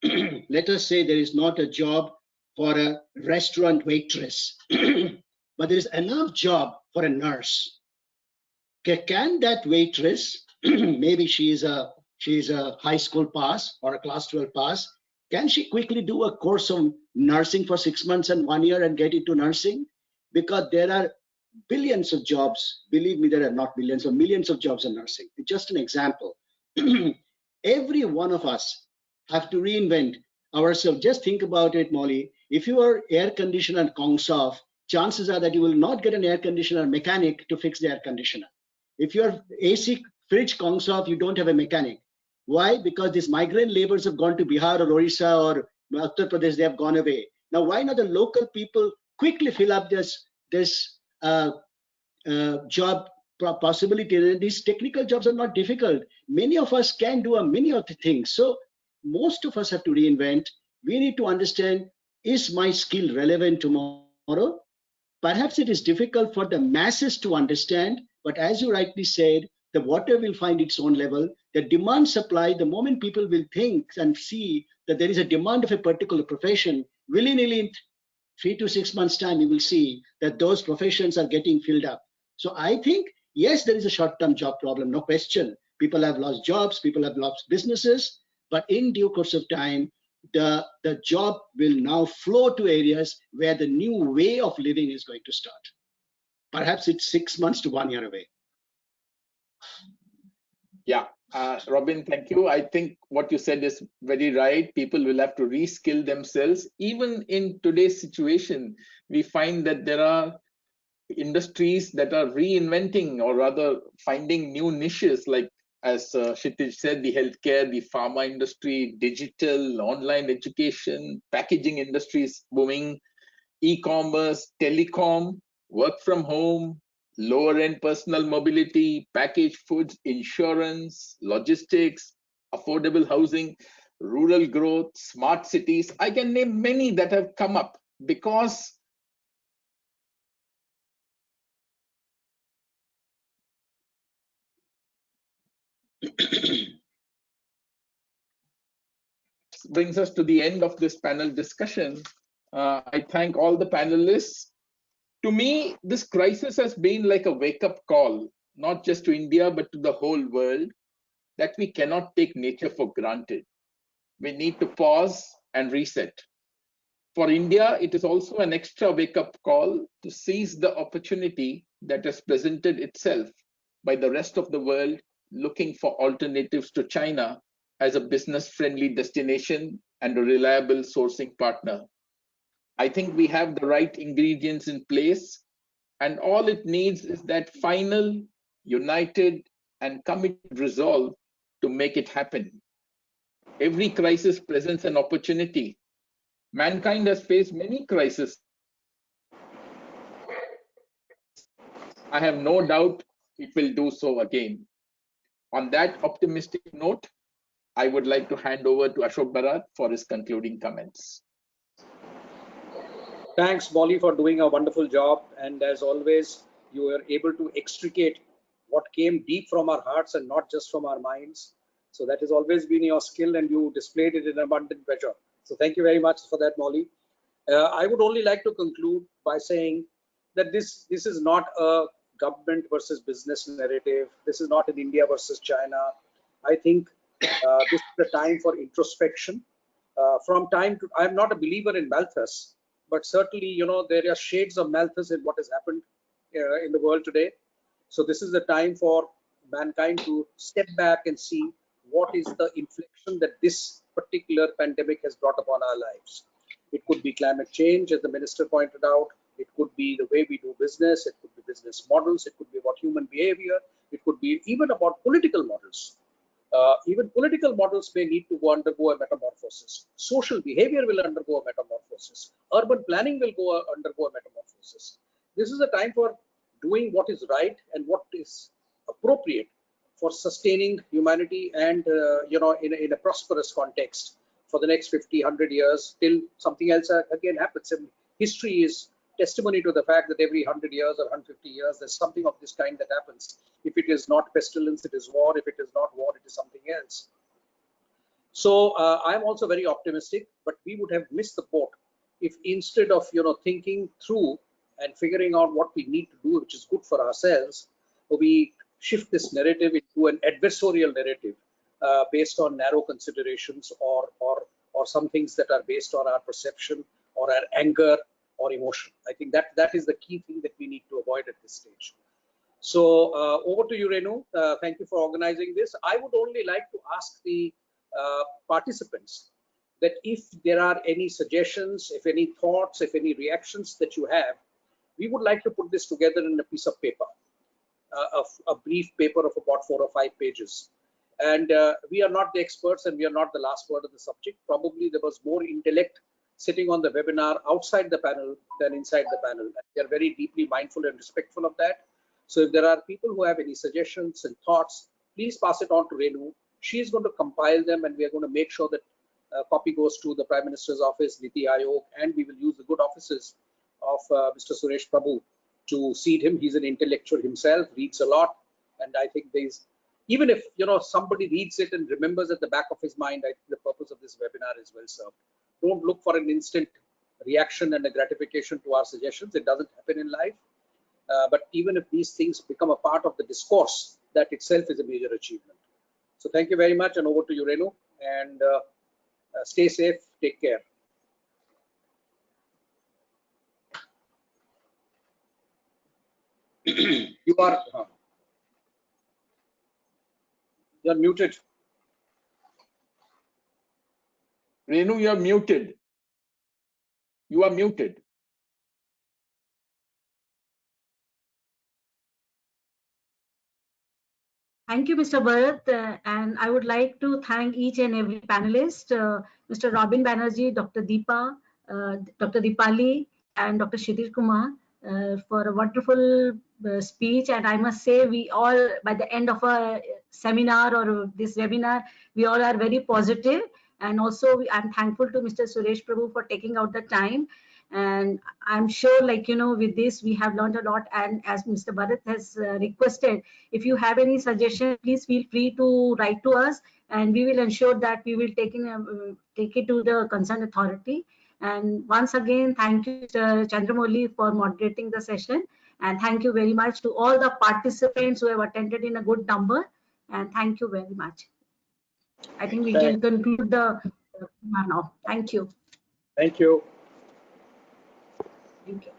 let us say there is not a job for a restaurant waitress, but there is enough job for a nurse. Can that waitress, maybe she is a high school pass or a class 12 pass, can she quickly do a course of nursing for 6 months and 1 year and get into nursing? Because there are billions of jobs. Believe me, there are not billions or millions of jobs in nursing. It's just an example. Every one of us have to reinvent ourselves. Just think about it, Molly. If your air conditioner conks off, chances are that you will not get an air conditioner mechanic to fix the air conditioner. If your AC fridge conks off, you don't have a mechanic. Why? Because these migrant laborers have gone to Bihar or Orissa or Uttar Pradesh, they have gone away. Now, why not the local people quickly fill up this job possibility? These technical jobs are not difficult. Many of us can do many of the things. So most of us have to reinvent. We need to understand, is my skill relevant tomorrow? Perhaps it is difficult for the masses to understand, but as you rightly said, the water will find its own level. The demand supply, the moment people will think and see that there is a demand of a particular profession, willy-nilly in 3 to 6 months' time, you will see that those professions are getting filled up. So I think, yes, there is a short-term job problem, no question. People have lost jobs, people have lost businesses, but in due course of time, the job will now flow to areas where the new way of living is going to start. Perhaps it's 6 months to 1 year away. Yeah, Robin, thank you. I think what you said is very right. People will have to reskill themselves. Even in today's situation, we find that there are industries that are reinventing, or rather finding new niches, like as Chhitiz said, the healthcare, the pharma industry, digital, online education, packaging industries booming, e-commerce, telecom, work from home, lower end personal mobility, packaged foods, insurance, logistics, affordable housing, rural growth, smart cities. I can name many that have come up because brings us to the end of this panel discussion. I thank all the panelists To me, this crisis has been like a wake-up call, not just to India, but to the whole world, that we cannot take nature for granted. We need to pause and reset. For India, it is also an extra wake-up call to seize the opportunity that has presented itself by the rest of the world looking for alternatives to China as a business-friendly destination and a reliable sourcing partner. I think we have the right ingredients in place, and all it needs is that final, united, and committed resolve to make it happen. Every crisis presents an opportunity. Mankind has faced many crises. I have no doubt it will do so again. On that optimistic note, I would like to hand over to Ashok Barat for his concluding comments. Thanks, Molly, for doing a wonderful job. And as always, you were able to extricate what came deep from our hearts and not just from our minds. So that has always been your skill, and you displayed it in abundant measure. So thank you very much for that, Molly. I would only like to conclude by saying that this is not a government versus business narrative. This is not an India versus China. I think this is the time for introspection. From time to, I'm not a believer in Malthus, but certainly, you know, there are shades of Malthus in what has happened in the world today. So this is the time for mankind to step back and see what is the inflection that this particular pandemic has brought upon our lives. It could be climate change, as the minister pointed out. It could be the way we do business. It could be business models. It could be about human behavior. It could be even about political models. Even political models may need to undergo a metamorphosis. Social behavior will undergo a metamorphosis. Urban planning will undergo a metamorphosis. This is a time for doing what is right and what is appropriate for sustaining humanity and, you know, in a prosperous context for the next 50, 100 years till something else again happens. And history is testimony to the fact that every 100 years or 150 years, there's something of this kind that happens. If it is not pestilence, it is war. If it is not war, it is something else. So I'm also very optimistic, but we would have missed the boat if instead of, you know, thinking through and figuring out what we need to do, which is good for ourselves, we shift this narrative into an adversarial narrative based on narrow considerations or some things that are based on our perception or our anger or emotion. I think that is the key thing that we need to avoid at this stage. So over to you, Renu. Thank you for organizing this. I would only like to ask the participants that if there are any suggestions, if any thoughts, if any reactions that you have, we would like to put this together in a piece of paper, a brief paper of about 4 or 5 pages. And we are not the experts and we are not the last word of the subject. Probably there was more intellect sitting on the webinar outside the panel than inside the panel. And we are very deeply mindful and respectful of that. So if there are people who have any suggestions and thoughts, please pass it on to Renu. She is going to compile them and we are going to make sure that copy goes to the Prime Minister's office, Niti Aayog, and we will use the good offices of Mr. Suresh Prabhu to seed him. He's an intellectual himself, reads a lot. And I think there's, even if, you know, somebody reads it and remembers at the back of his mind, I think the purpose of this webinar is well served. Don't look for an instant reaction and a gratification to our suggestions. It doesn't happen in life. But even if these things become a part of the discourse, that itself is a major achievement. So thank you very much, and over to you, Renu. And stay safe, take care. You are you're muted. Renu, you're muted. You are muted. Thank you, Mr. Bharat, and I would like to thank each and every panelist, Mr. Robin Banerjee, Dr. Deepa, Dr. Deepali, and Dr. Chhitiz Kumar for a wonderful speech. And I must say, we all, by the end of a seminar or this webinar, we all are very positive. And also, I'm thankful to Mr. Suresh Prabhu for taking out the time. And I'm sure, like, you know, with this, we have learned a lot. And as Mr. Bharat has requested, if you have any suggestion, please feel free to write to us, and we will ensure that we will take it to the concerned authority. And once again, thank you, Chandramovli, for moderating the session. And thank you very much to all the participants who have attended in a good number. And thank you very much. I think we can conclude the now. Thank you. Thank you. Thank you.